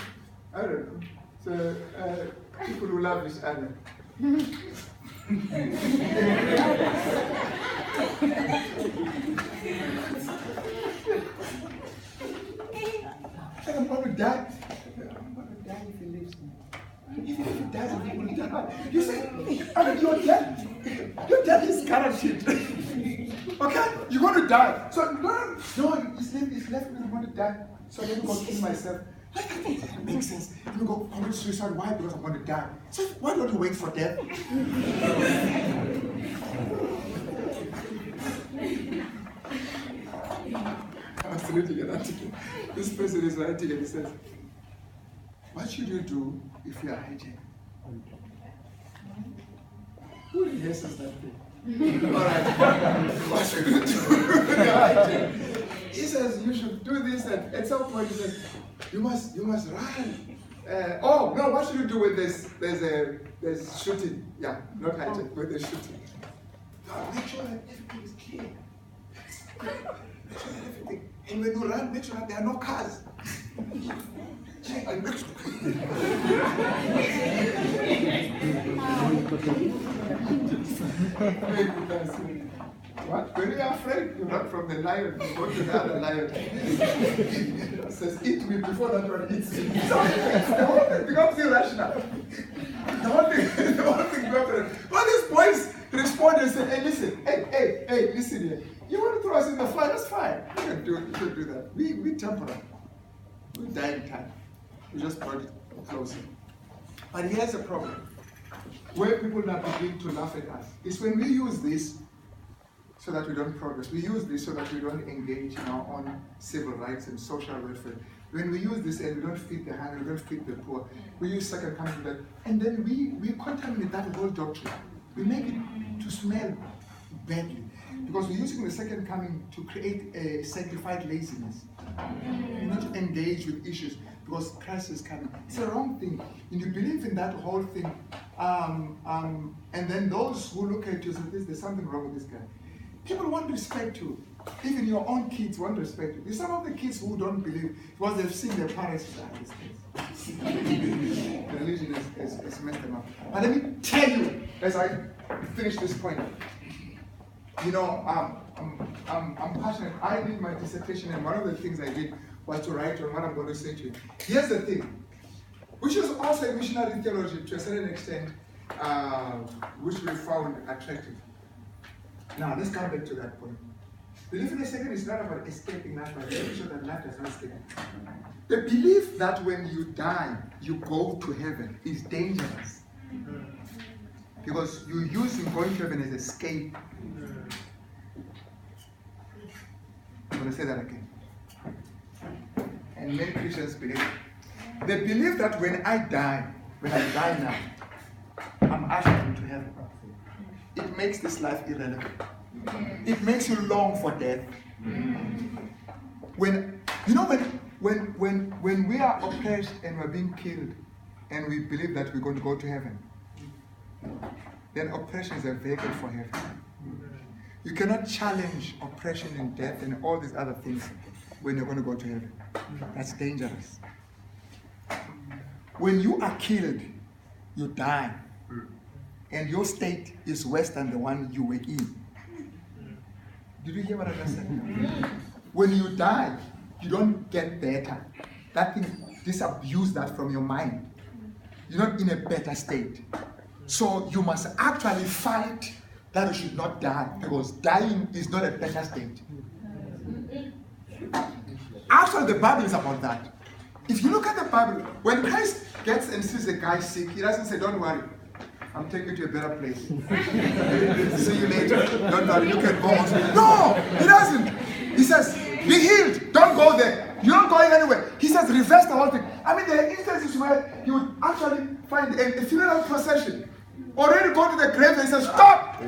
I don't know, so, people who love each other. I'm going to die. I'm going to die if he lives. Even if he dies, he will die. You say, I mean, your death is guaranteed. Okay? You're going to die. So, no, it's left me, I'm going to die. So let me go kill myself. That makes sense. Let me go commit suicide. Why? Because I'm going to die. So why don't you wait for death? I was reading an article. This person is writing and he says, what should you do if you are hijacked? Who rehearses that thing? Alright. What should you do if you are hijacked? He says you should do this, and at some point he says you must run. Oh no, what should you do when there's shooting? Yeah, not hijack, but there's shooting. Make sure that everything is clear. Make sure that everything. And when you run, make sure that there are no cars. Check and make sure. What? When you are afraid, you run from the lion, you go to the other lion. It says, eat me before that one eats me. So the whole thing becomes irrational. The whole thing becomes irrational. All these boys respond and say, hey, listen, hey, listen here. You want to throw us in the fire? That's fine. You can do that. We temporal. We die in time. We just brought it closer. But here's the problem. Where people now begin to laugh at us is when we use this so that we don't progress. We use this so that we don't engage in our own civil rights and social welfare. When we use this and we don't feed the hungry, we don't feed the poor, we use second coming to that, and then we contaminate that whole doctrine. We make it to smell badly because we're using the second coming to create a sanctified laziness. We're not engaged with issues because Christ is coming. It's a wrong thing. And you believe in that whole thing, and then those who look at you say, there's something wrong with this guy. People won't respect you. Even your own kids won't respect you. There's some of the kids who don't believe because they've seen their parents say, religion has messed them up. But let me tell you, as I finish this point, you know, I'm passionate. I did my dissertation, and one of the things I did was to write on what I'm going to say to you. Here's the thing, which is also a missionary theology to a certain extent, which we found attractive. Now, let's come back to that point. Belief in a second is not about escaping life, but making sure that life does not escape. The belief that when you die, you go to heaven is dangerous. Because you're using going to heaven as escape. I'm going to say that again. And many Christians believe. They believe that when I die now, I'm ushered into heaven. It makes this life irrelevant. It makes you long for death. When we are oppressed and we're being killed and we believe that we're going to go to heaven, then oppression is a vehicle for heaven. You cannot challenge oppression and death and all these other things when you're going to go to heaven. That's dangerous. When you are killed, you die. And your state is worse than the one you were in. Did you hear what I just said? When you die, you don't get better. That thing, disabuse that from your mind. You're not in a better state. So you must actually fight that you should not die, because dying is not a better state. Actually, the Bible is about that. If you look at the Bible, when Christ gets and sees a guy sick, he doesn't say, don't worry, I'm taking you to a better place. See you later. Don't worry, you can go. No, he doesn't. He says, be healed. Don't go there. You're not going anywhere. He says, reverse the whole thing. I mean, there are instances where he would actually find a funeral procession. Already go to the grave and he says, stop.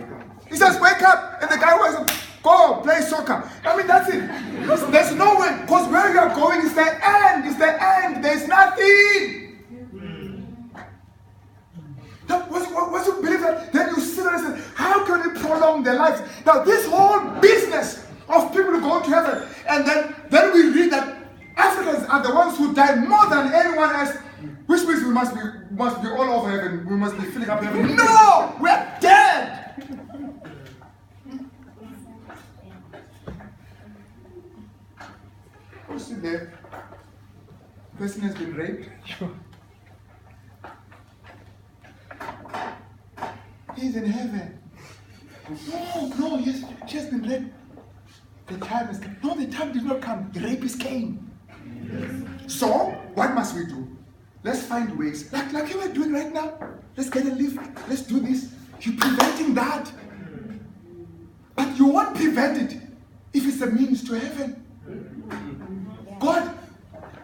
He says, wake up. And the guy was, go play soccer. I mean, that's it. There's no way. Because where you are going is the end. It's the end. There's nothing. Once you believe that, then you sit there and say, how can we prolong their lives? Now, this whole business of people going to heaven. And then we read that Africans are the ones who die more than anyone else, which means we must be all over heaven. We must be filling up heaven. No! We're dead! Who's in there? Person has been raped. He's in heaven. No, yes, she has been raped. The time has come. No, the time did not come. The rapist came. Yes. So, what must we do? Let's find ways, like you are doing right now. Let's get a lift. Let's do this. You're preventing that. But you won't prevent it if it's a means to heaven. God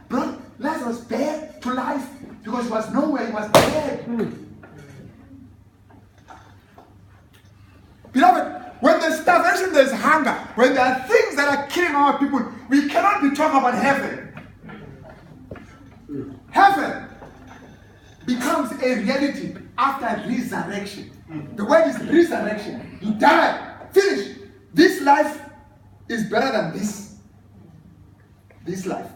brought Lazarus back to life because he was nowhere, he was dead. Beloved, when there's starvation, there's hunger. When there are things that are killing our people, we cannot be talking about heaven. Heaven becomes a reality after resurrection. The word is resurrection. You die, finish. This life is better than this life.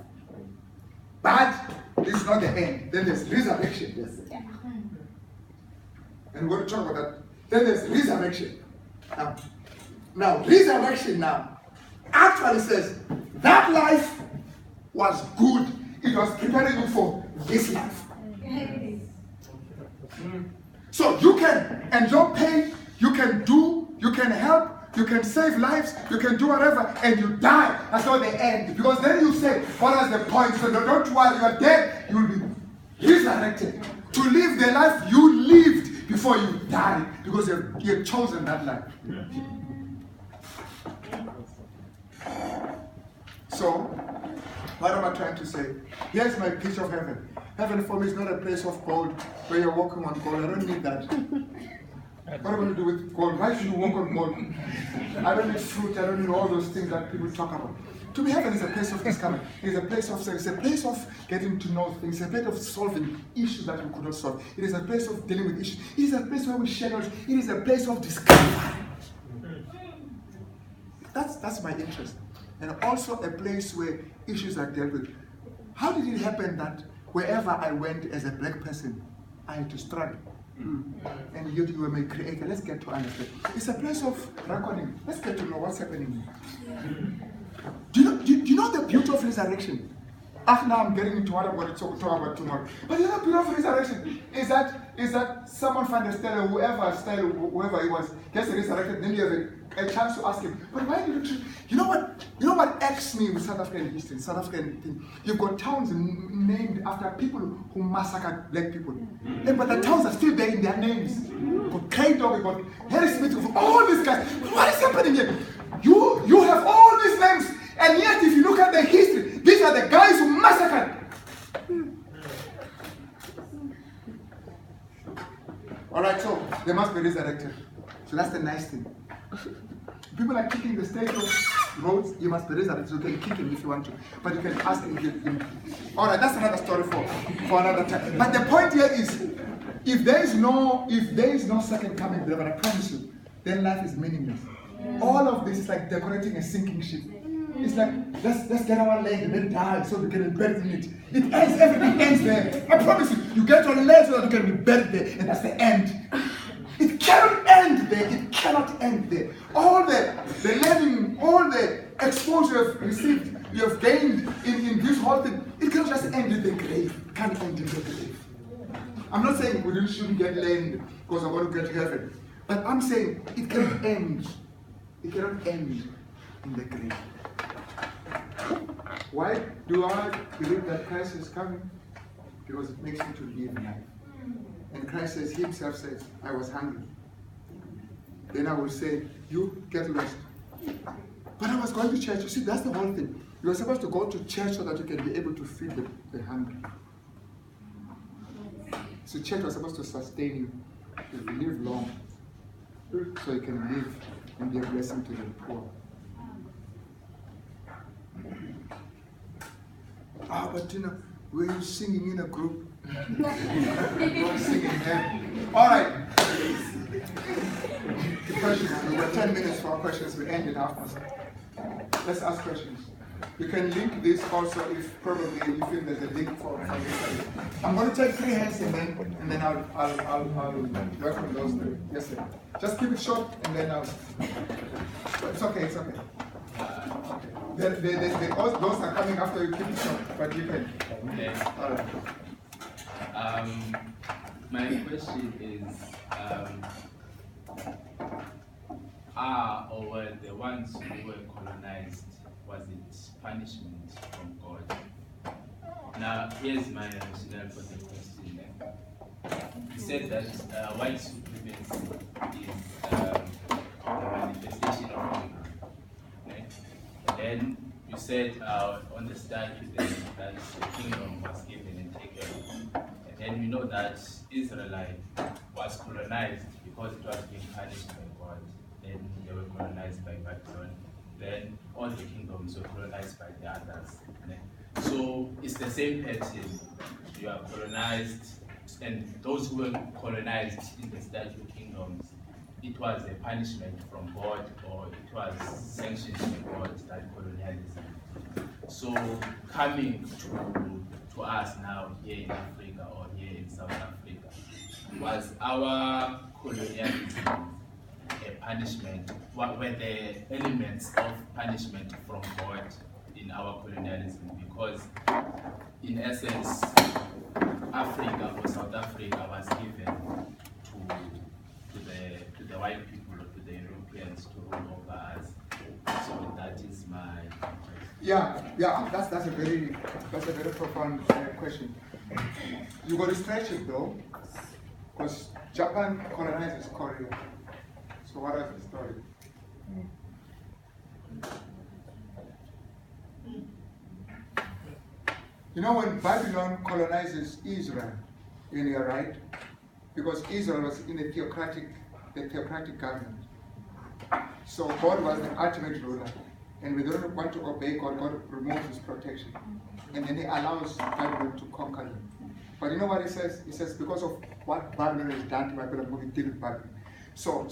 But this is not the end. Then there's resurrection. Yes. And we're going to talk about that. Then there's resurrection. Now resurrection now actually says that life was good. It was preparing you for this life. So you can enjoy pain, you can do, you can help, you can save lives, you can do whatever, and you die. That's not the end. Because then you say, what is the point? So don't worry, you are dead, you will be resurrected. To live the life you lived before you died, because you have chosen that life. So, what am I trying to say? Here's my picture of heaven. Heaven for me is not a place of gold where you're walking on gold. I don't need that. What am I going to do with gold? Why should you walk on gold? I don't need fruit. I don't need all those things that people talk about. To me, heaven is a place of discovery. It's a place of sex. It's a place of getting to know things. It's a place of solving issues that we could not solve. It is a place of dealing with issues. It is a place where we share knowledge. It is a place of discovery. That's my interest. And also a place where issues are dealt with. How did it happen that wherever I went as a black person, I had to struggle? And you were my creator. Let's get to understand. It's a place of reckoning. Let's get to know what's happening here. Do you know the beauty of resurrection? After now I'm getting into what I'm going to talk about tomorrow. But the other beauty of resurrection is that someone find a style, whoever he was, gets resurrected, then you have a chance to ask him, but why did you you know what irks me with South African history, South African thing? You've got towns named after people who massacred black people. But the towns are still there in their names. You've got Craig-Dog, you've got Harry Smith, all these guys. What is happening here? You have all these names, and yet if you look at the history, these are the guys who massacred. Alright, so they must be resurrected. So that's the nice thing. People are kicking the state of roads, you must be resurrected. You can kick him if you want to. But you can ask him. Alright, that's another story for another time. But the point here is, if there is no second coming, brother, I promise you, then life is meaningless. All of this is like decorating a sinking ship. It's like, let's get our land and then die so we can be buried in it. It ends, everything ends there. I promise you, you get your land so that you can be buried there, and that's the end. It cannot end there. It cannot end there. All the learning, all the exposure you have received, you have gained in this whole thing, it cannot just end in the grave. It can't end in the grave. I'm not saying we shouldn't get land because I want to get to heaven. But I'm saying it cannot end. It cannot end in the grave. Why do I believe that Christ is coming? Because it makes me to live life. And Christ says, he himself says, I was hungry. Then I will say, you get lost. But I was going to church. You see, that's the whole thing. You are supposed to go to church so that you can be able to feed the hungry. So church was supposed to sustain you, to live long, so you can live and be a blessing to the poor. But when you're singing in a group, you're singing there. All right. The question We've got 10 minutes for questions. We end in half past. Let's ask questions. You can link this also if probably you feel there's a link for this. I'm going to take 3 hands and then I'll work on those 3. Yes, sir. Just keep it short and then I'll. It's okay. It's okay. Those are coming after you keep it short, but you can. Okay. All right. My question is, or were the ones who were colonized, was it punishment from God? Now, here's my rationale for the question. You said that white supremacy is the manifestation of evil. Okay? Then you said on the start that the kingdom was given and taken. And then we know that Israelite was colonized because it was being punished by God. Then they were colonized by Babylon. Then all the kingdoms were colonized by the others. Okay? So it's the same pattern. You are colonized, and those who were colonized in the statue kingdoms, it was a punishment from God, or it was sanctioned by God, that colonialism. So coming to us now here in Africa or here in South Africa, was our colonialism a punishment? What were the elements of punishment from God in our colonialism? Because in essence, Africa or South Africa was given to the white people or to the Europeans to rule over us. So that is my question. Yeah, that's a very profound question. You got to stretch it though, because Japan colonizes Korea. So what is the story? You know, when Babylon colonizes Israel, and you're right, because Israel was in the theocratic government. So God was the ultimate ruler, and we don't want to obey God. God removes His protection, and then He allows Babylon to conquer them. But you know what He says? He says because of what Babylon has done to Babylon, we deal with Babylon. So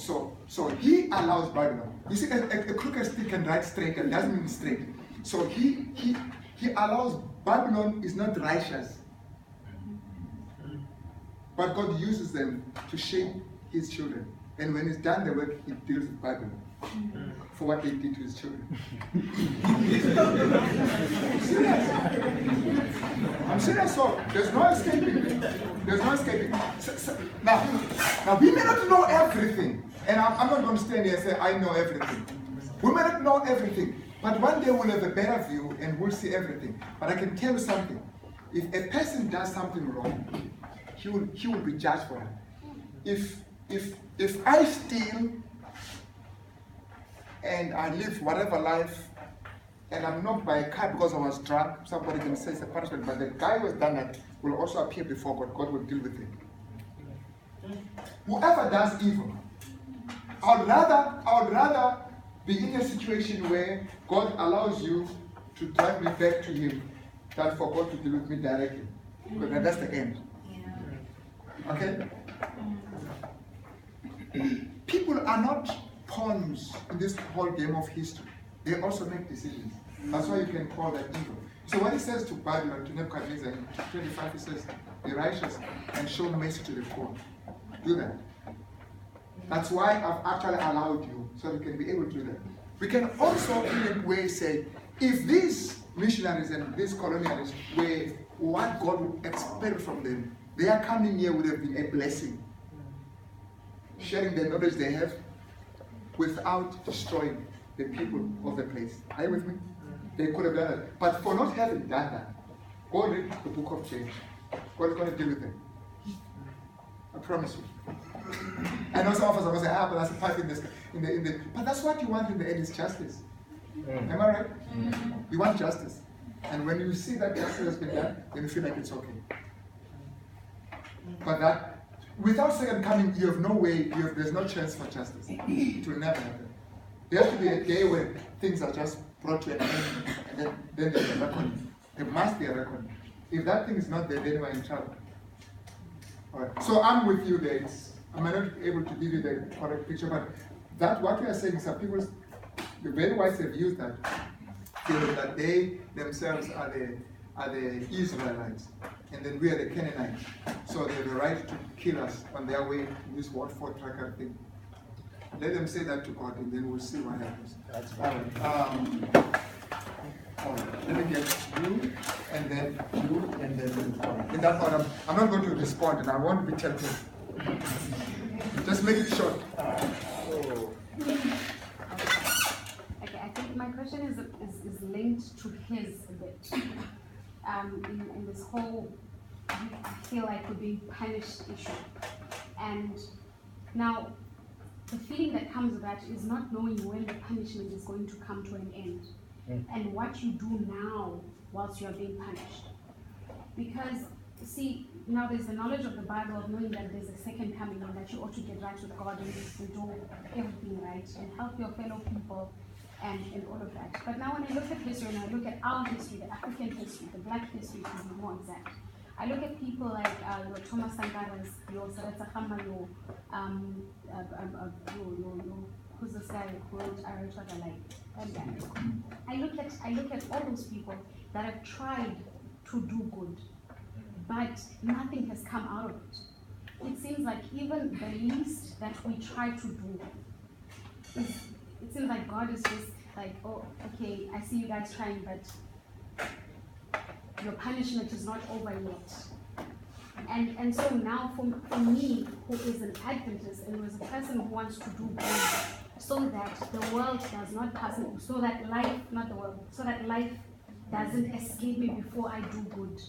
He allows Babylon. You see, a crooked stick can ride straight, and doesn't mean straight. So He allows. Babylon is not righteous, but God uses them to shape His children. And when He's done the work, He deals with Babylon for what they did to His children. I'm serious. So there's no escaping. There's no escaping. Now we may not know everything, and I'm not going to stand here and say I know everything. We may not know everything. But one day we'll have a better view and we'll see everything. But I can tell you something. If a person does something wrong, he will be judged for it. If I steal and I live whatever life and I'm knocked by a car because I was drunk, somebody can say it's a punishment. But the guy who has done that will also appear before God. God will deal with him. Whoever does evil, I would rather be in a situation where God allows you to drive me back to Him than for God to deal with me directly. Because that's the end. Okay? People are not pawns in this whole game of history. They also make decisions. That's why you can call that evil. So when He says to Babylon, to Nebuchadnezzar, in 25, He says, be righteous and show mercy to the poor. Do that. That's why I've actually allowed you, so we can be able to do that. We can also, in a way, say, if these missionaries and these colonialists were what God would expect from them, their coming here would have been a blessing. Sharing the knowledge they have without destroying the people of the place. Are you with me? They could have done it. But for not having done that, go read the book of James. God is going to deal with them. I promise you. I know some of us are going to say, but that's a part in the but that's what you want in the end is justice. Am I right? You want justice. And when you see that justice has been done, then you feel like it's okay. But that, without second coming, you have no way, there's no chance for justice. It will never happen. There has to be a day when things are just brought to an end, and then there's a record. There must be a record. If that thing is not there, then we're in trouble. All right. So I'm with you there. I might not be able to give you the correct picture, but that what we are saying is that people, the very whites have used that, feel that they themselves are the Israelites, and then we are the Canaanites. So they have the right to kill us on their way in this what for tracker thing. Let them say that to God, and then we'll see what happens. That's All right. Let me get you, and then you, and then in that order. I'm not going to respond, and I won't be tempted. Just make it short. Okay, I think my question is linked to his a bit. In this whole, I feel like we're being punished issue. And now, the feeling that comes with that is not knowing when the punishment is going to come to an end. And what you do now whilst you are being punished. Because, see, now there's the knowledge of the Bible of knowing that there's a second coming and that you ought to get right with God and do everything right and help your fellow people and all of that. But now when I look at history and I look at our history, the African history, the black history to be more exact, I look at people like your Thomas Sankaras, your Saratsa Khama, your who's this guy who wrote Aristotle, like that guy. I look at all those people that have tried to do good, but nothing has come out of it. It seems like even the least that we try to do, it seems like God is just like, oh, okay, I see you guys trying, but your punishment is not over yet. And so now for me, who is an Adventist and who is a person who wants to do good, so that the world does not pass me, so that life, not the world, so that life doesn't escape me before I do good.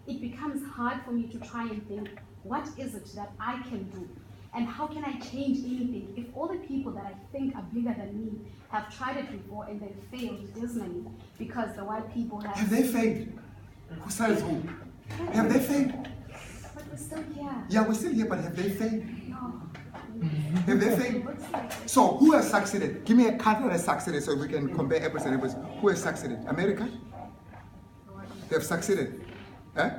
It becomes hard for me to try and think, what is it that I can do? And how can I change anything? If all the people that I think are bigger than me have tried it before and they failed dismally because the white people have... Have they failed? Who says who? Have they failed? But we're still here. Yeah, we're still here, but have they failed? No. Have they failed? So who has succeeded? Give me a country that has succeeded so we can compare apples and apples. Who has succeeded? America? They have succeeded. Eh?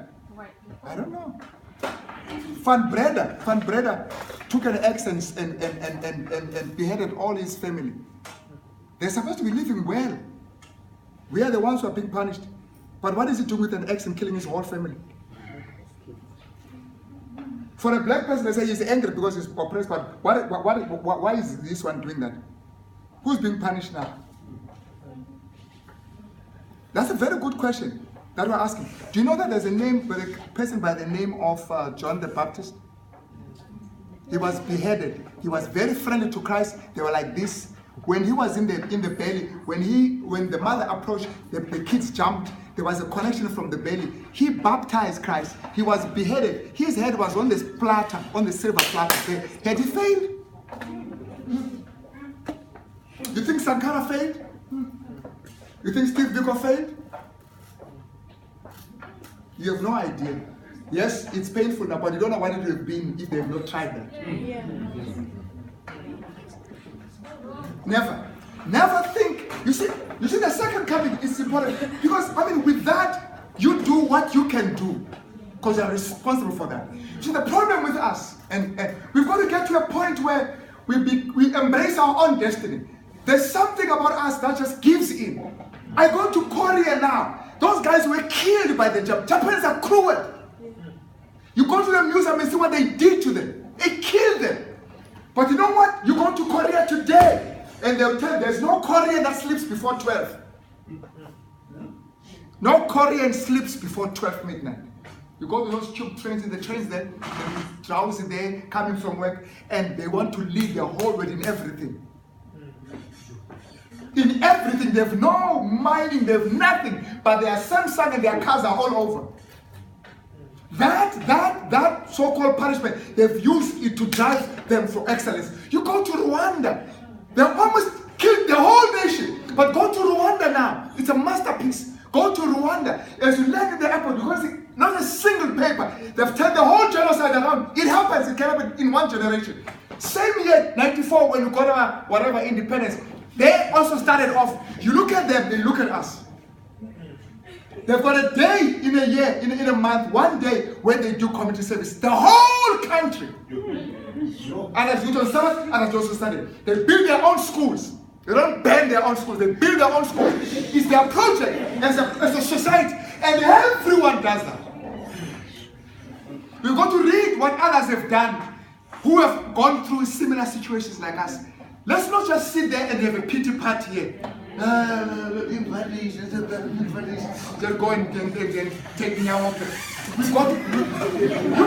I don't know. Van Breda took an axe and beheaded all his family. They're supposed to be living well. We are the ones who are being punished. But what is he doing with an axe and killing his whole family? For a black person, they say he's angry because he's oppressed, but why is this one doing that? Who's being punished now? That's a very good question that we're asking. Do you know that there's a person by the name of John the Baptist? He was beheaded. He was very friendly to Christ. They were like this. When he was in the belly, when the mother approached, the kids jumped. There was a connection from the belly. He baptized Christ. He was beheaded. His head was on this platter, on the silver platter. Had he failed? You think Sankara failed? You think Steve Biko failed? You have no idea. Yes, it's painful now, but you don't know what it would have been if they have not tried that. Yeah. Never think. You see the second coming is important because with that you do what you can do because you're responsible for that. See, the problem with us, and we've got to get to a point where we embrace our own destiny. There's something about us that just gives in. I go to Korea now. Those guys were killed by the Japanese are cruel. You go to the museum and see what they did to them. It killed them. But you know what? You go to Korea today and they'll tell you there's no Korean that sleeps before 12. No Korean sleeps before 12 midnight. You go to those tube trains, in the trains there, they're drowsy there, coming from work, and they want to lead their whole world in everything. In everything, they have no mining, they have nothing, but their Samsung and their cars are all over. That so-called punishment, they've used it to drive them for excellence. You go to Rwanda, they almost killed the whole nation, but go to Rwanda now, it's a masterpiece. Go to Rwanda, as you land in the airport, you're going to see not a single paper. They've turned the whole genocide around. It happens, it can happen in one generation. Same year, 94, when you got our whatever independence, they also started off. You look at them, they look at us. They've got a day in a year, in a month, one day where they do community service. The whole country. And as you do on Sabbath, and as you also Sunday. They build their own schools. They don't ban their own schools. They build their own schools. It's their project as a society. And everyone does that. We've got to read what others have done who have gone through similar situations like us. Let's not just sit there and have a pity party here. Just go and take me out. You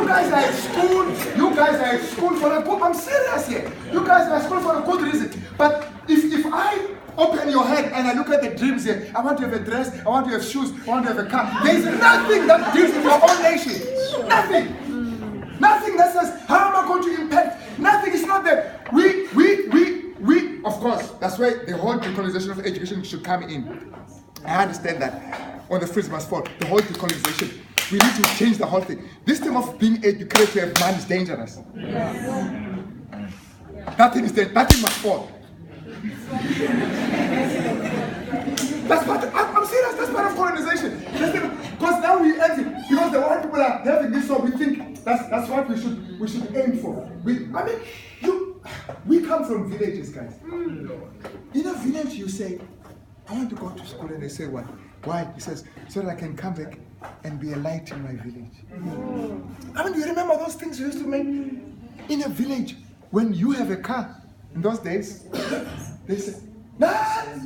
guys are at school. You guys are at school for a good. I'm serious here. You guys are at school for a good reason. But if I open your head and I look at the dreams here, I want to have a dress, I want to have shoes, I want to have a car. There is nothing that deals with your own nation. Nothing. Nothing that says, how am I going to impact? Nothing is not there. We, of course, that's why the whole decolonization of education should come in. I understand that. When the fruits must fall, the whole decolonization, we need to change the whole thing. This thing of being educated to have money is dangerous. Nothing is there. Nothing must fall. That's part of, I'm serious, that's part of colonization. Because now we end it. Because the white people are having this, so we think that's what we should aim for. We come from villages, guys. In a village, you say, I want to go to school, and they say, what? Why? He says, so that I can come back and be a light in my village. I mean, you remember those things you used to make in a village when you have a car? In those days, they say, it's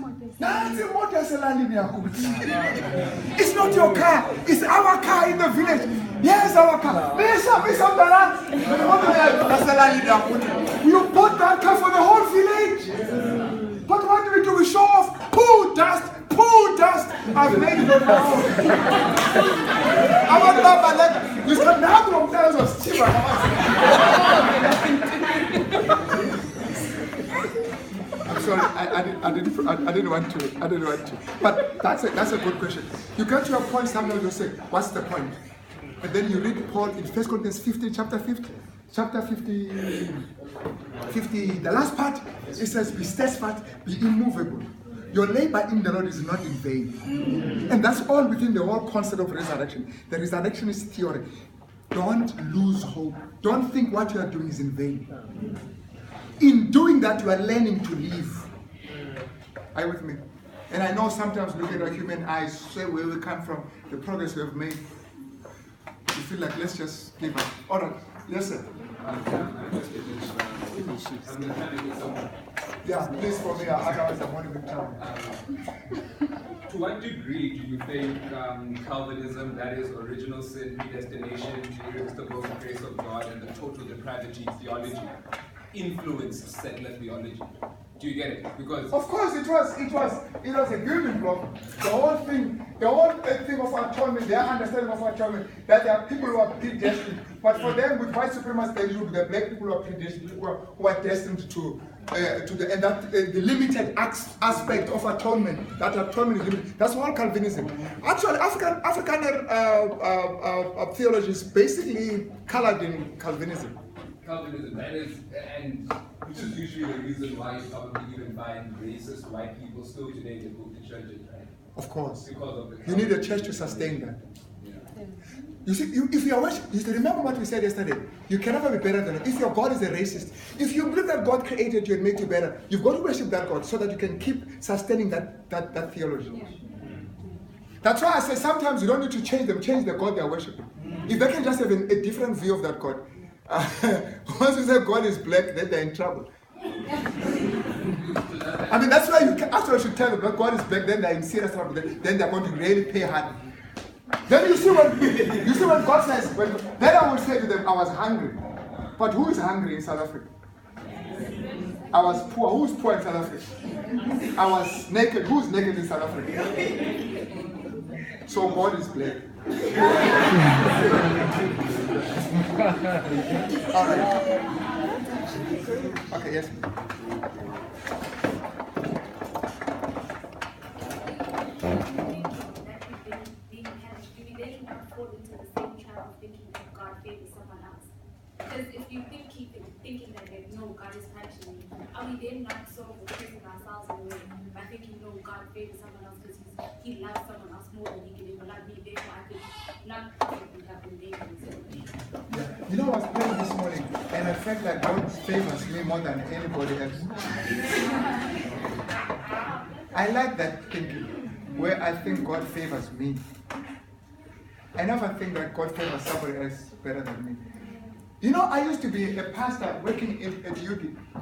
not your car, it's our car in the village. Yes, our car. You bought that car for the whole village. But what do? We show off. Poo dust. I've made it on my own. I want my leg. You said, now from tell us cheaper. I'm sorry, I didn't want to. But that's a good question. You get to a point, sometimes you say, what's the point? And then you read Paul in 1 Corinthians 15, chapter 50, the last part, it says, be steadfast, be immovable. Your labor in the Lord is not in vain. And that's all within the whole concept of resurrection. The resurrection is theory. Don't lose hope. Don't think what you are doing is in vain. In doing that, you are learning to live. Are you with me? And I know sometimes looking at our human eyes, say where we come from, the progress we have made, you feel like let's just give up. All right, yes sir. Yeah, please for me, otherwise I'm only with time. To what degree do you think Calvinism, that is original sin, predestination, irresistible grace of God, and the total depravity theology influenced settler theology? Do you get it? Because of course it was a building block. The whole thing of atonement, their understanding of atonement, that there are people who are predestined. But for them, with white supremacy, they look the black people who are predestined, who are destined to the limited aspect of atonement. That atonement is limited. That's all Calvinism. Actually, African theology is basically colored in Calvinism. Calvinism, that is, and which is usually the reason why you probably even find racist white people still today that go to churches, right? Of course. Because of the you need a church to sustain that. Yeah. You see, if you are worshiping, you remember what we said yesterday. You can never be better than it. If your God is a racist, if you believe that God created you and made you better, you've got to worship that God so that you can keep sustaining that theology. Yeah. That's why I say sometimes you don't need to change them, change the God they are worshiping. If they can just have a different view of that God. Once you say God is black, then they're in trouble. I mean, that's why you actually should tell them that God is black, then they're in serious trouble. Then they're going to really pay hard. Then you see when God says, then I will say to them, I was hungry. But who is hungry in South Africa? I was poor. Who's poor in South Africa? I was naked. Who's naked in South Africa? So God is black. All right. Okay, yes. Because if you keep thinking that no, God is punishing me, I we then not sort of oppressing ourselves in a way by thinking, no, God favors someone else because he loves someone else more than he can ever love me, therefore I could not possibly have been dangerous. Yeah. You know, I was praying this morning and I felt like God favors me more than anybody else. I like that thinking, where I think God favors me. I never think that God favors somebody else better than me. You know, I used to be a pastor working at UP,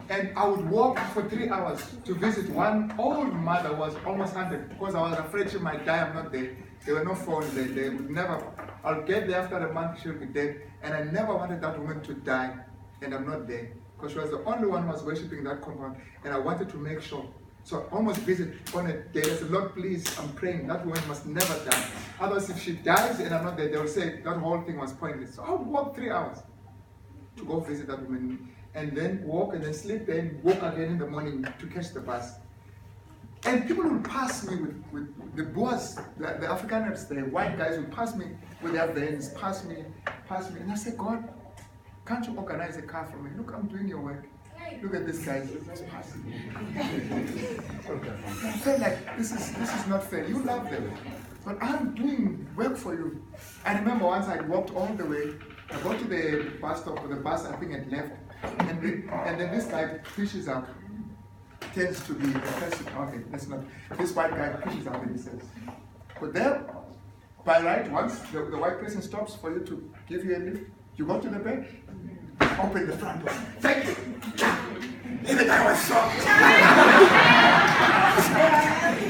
and I would walk for 3 hours to visit one old mother who was almost 100 because I was afraid she might die. I'm not there. There were no phones there. They would never. I'll get there after a month, she'll be dead. And I never wanted that woman to die, and I'm not there because she was the only one who was worshiping that compound, and I wanted to make sure. So I almost visit on a day. I said, Lord, please, I'm praying that woman must never die. Otherwise, if she dies and I'm not there, they will say that whole thing was pointless. So I would walk 3 hours to go visit that woman, and then walk and then sleep, then walk again in the morning to catch the bus. And people would pass me with the Boers, the Afrikaners, the white guys would pass me with their vans, pass me. And I said, God, can't you organize a car for me? Look, I'm doing your work. Look at this guy, he's passing me. I felt like this is not fair. You love them, but I'm doing work for you. I remember once I walked all the way. I go to the bus stop with the bus, I think had left, and then this guy pushes up, tends to be the person. Okay, that's not. This white guy pushes up and he says, but there, by right, once the white person stops for you to give you a lift, you go to the back, open the front door. Thank you. Even I was shocked.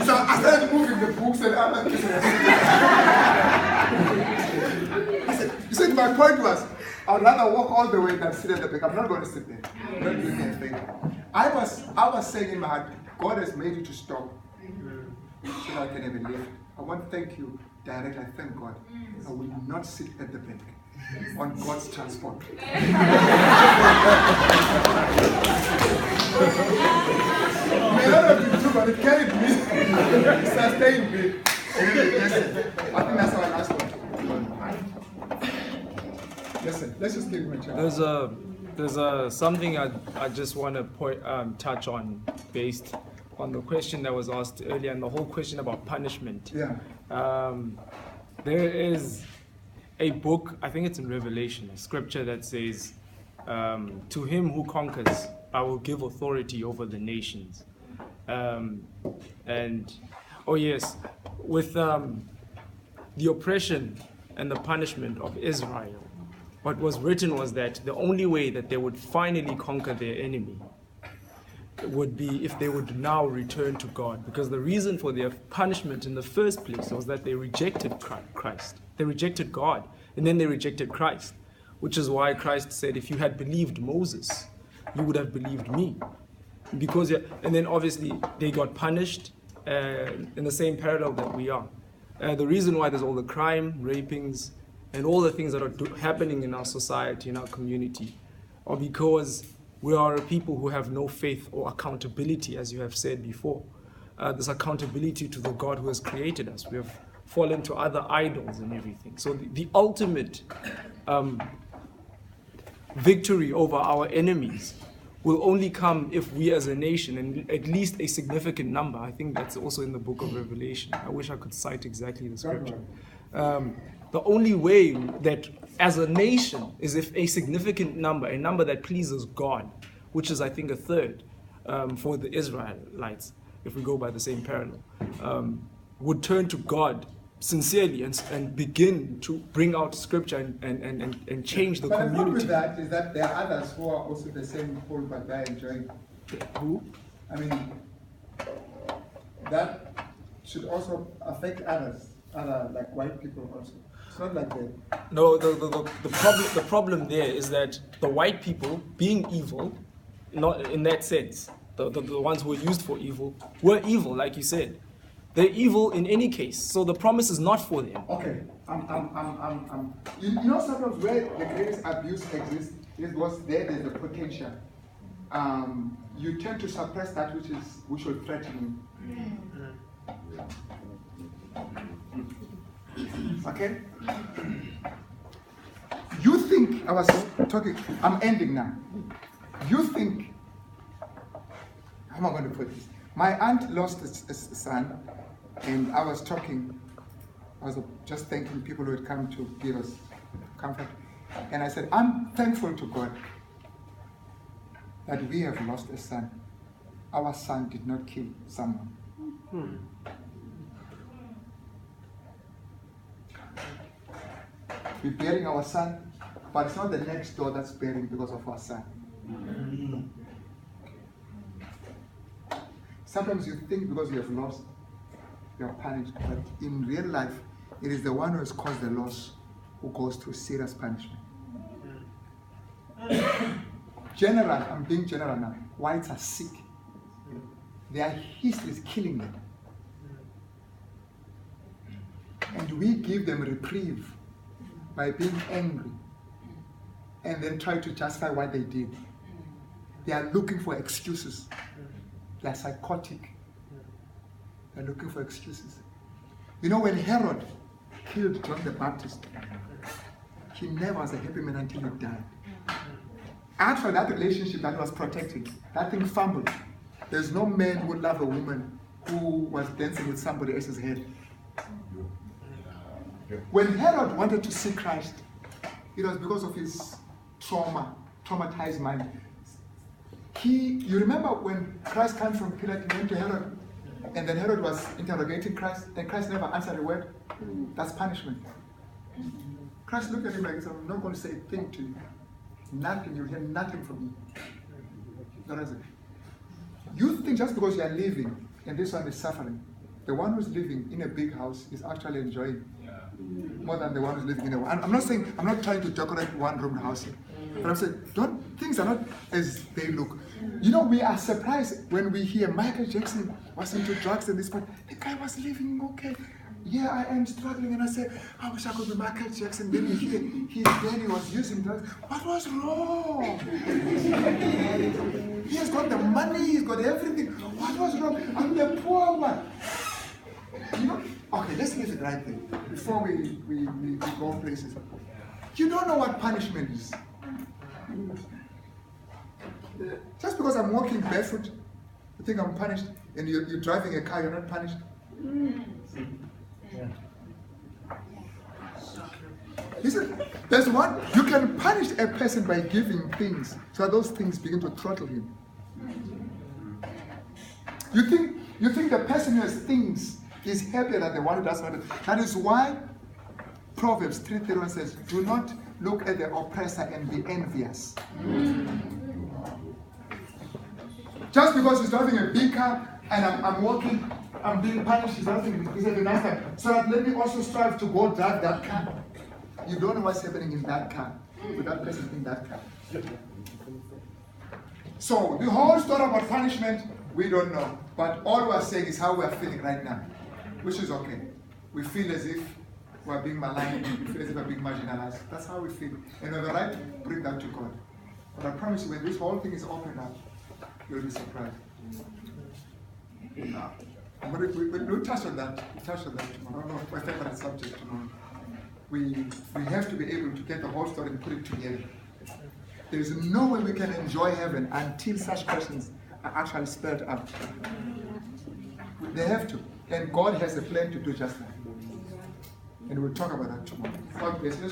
So I started moving the books and other things. I said, you see, my point was, I would rather walk all the way than sit at the back. I'm not going to sit there. Don't do me a favor. I was saying in my heart, God has made you to stop so that I can have a lift. I want to thank you directly. I thank God. I will not sit at the back on God's transport. May not have been true, but it carried me. It sustained me. I think that's our last one. Listen, let's just give him a chance. There's something I just want to touch on based on the question that was asked earlier and the whole question about punishment. Yeah. There is a book, I think it's in Revelation, a scripture that says, to him who conquers, I will give authority over the nations. And, oh yes, with the oppression and the punishment of Israel, what was written was that the only way that they would finally conquer their enemy would be if they would now return to God. Because the reason for their punishment in the first place was that they rejected Christ. They rejected God, and then they rejected Christ. Which is why Christ said, if you had believed Moses, you would have believed me. Because, and then obviously they got punished in the same parallel that we are. The reason why there's all the crime, rapings, and all the things that are happening in our society, in our community, are because we are a people who have no faith or accountability, as you have said before. This accountability to the God who has created us. We have fallen to other idols and everything. So the ultimate victory over our enemies will only come if we as a nation, and at least a significant number, I think that's also in the book of Revelation. I wish I could cite exactly the scripture. The only way that as a nation is if a significant number, a number that pleases God, which is I think a third for the Israelites, if we go by the same parallel, would turn to God sincerely and begin to bring out scripture and change the community. But the problem with that is that there are others who are also the same pool, but they're enjoying. Who? I mean, that should also affect others, other like white people also. It's not like that. No, the problem there is that the white people, being evil, not in that sense, the ones who were used for evil, were evil, like you said. They're evil in any case, so the promise is not for them. Okay, you know sometimes where the greatest abuse exists is because there's the potential. You tend to suppress that which will threaten you. Okay? You think, I'm ending now. You think how am I going to put this? My aunt lost a son, and I was just thanking people who had come to give us comfort. And I said, I'm thankful to God that we have lost a son. Our son did not kill someone. We're burying our son, but it's not the next door that's burying because of our son. Sometimes you think because you have lost, you are punished, but in real life, it is the one who has caused the loss who goes through serious punishment. General, I'm being general now, whites are sick. Their history is killing them. And we give them reprieve by being angry and then try to justify what they did. They are looking for excuses. They are psychotic. They are looking for excuses. You know, when Herod killed John the Baptist, he never was a happy man until he died. Actually, that relationship that was protected, that thing fumbled. There's no man who would love a woman who was dancing with somebody else's head. When Herod wanted to see Christ, it was because of his traumatized mind. You remember when Christ came from Pilate, he went to Herod, and then Herod was interrogating Christ, and Christ never answered a word? That's punishment. Christ looked at him like, I'm not going to say a thing to you. Nothing, you'll hear nothing from me. That is it. You think just because you are living and this one is suffering, the one who's living in a big house is actually enjoying more than the one who's living in a one. I'm not trying to decorate one-room house here. But I'm saying, things are not as they look. You know, we are surprised when we hear Michael Jackson was into drugs and this point. The guy was living okay. Yeah, I am struggling, and I said, I wish I could be Michael Jackson. Then you hear his daddy was using drugs. What was wrong? He has got the money, he's got everything. What was wrong? I'm the poor one. You know, okay, let's get it right there before we go places. You don't know what punishment is. Just because I'm walking barefoot, you think I'm punished, and you're driving a car, you're not punished. Listen, there's one, you can punish a person by giving things, so that those things begin to throttle him. You think the person who has things is happier than the one who does not. That is why Proverbs 3:31 says, do not look at the oppressor and be envious. Just because he's driving a big car and I'm walking, I'm being punished, he's driving a nice car. So that let me also strive to go drive that car. You don't know what's happening in that car with that person in that car. So the whole story about punishment, we don't know. But all we're saying is how we're feeling right now, which is okay. We feel as if we're being maligned, we feel as if we're being marginalized. That's how we feel. And we have the right to bring that to God. But I promise you, when this whole thing is opened up, you'll be surprised. But we'll touch on that. We'll touch on that tomorrow. No, my favorite subject tomorrow. We have to be able to get the whole story and put it together. There is no way we can enjoy heaven until such questions are actually spelled out. They have to. And God has a plan to do just that. And we'll talk about that tomorrow. God bless you.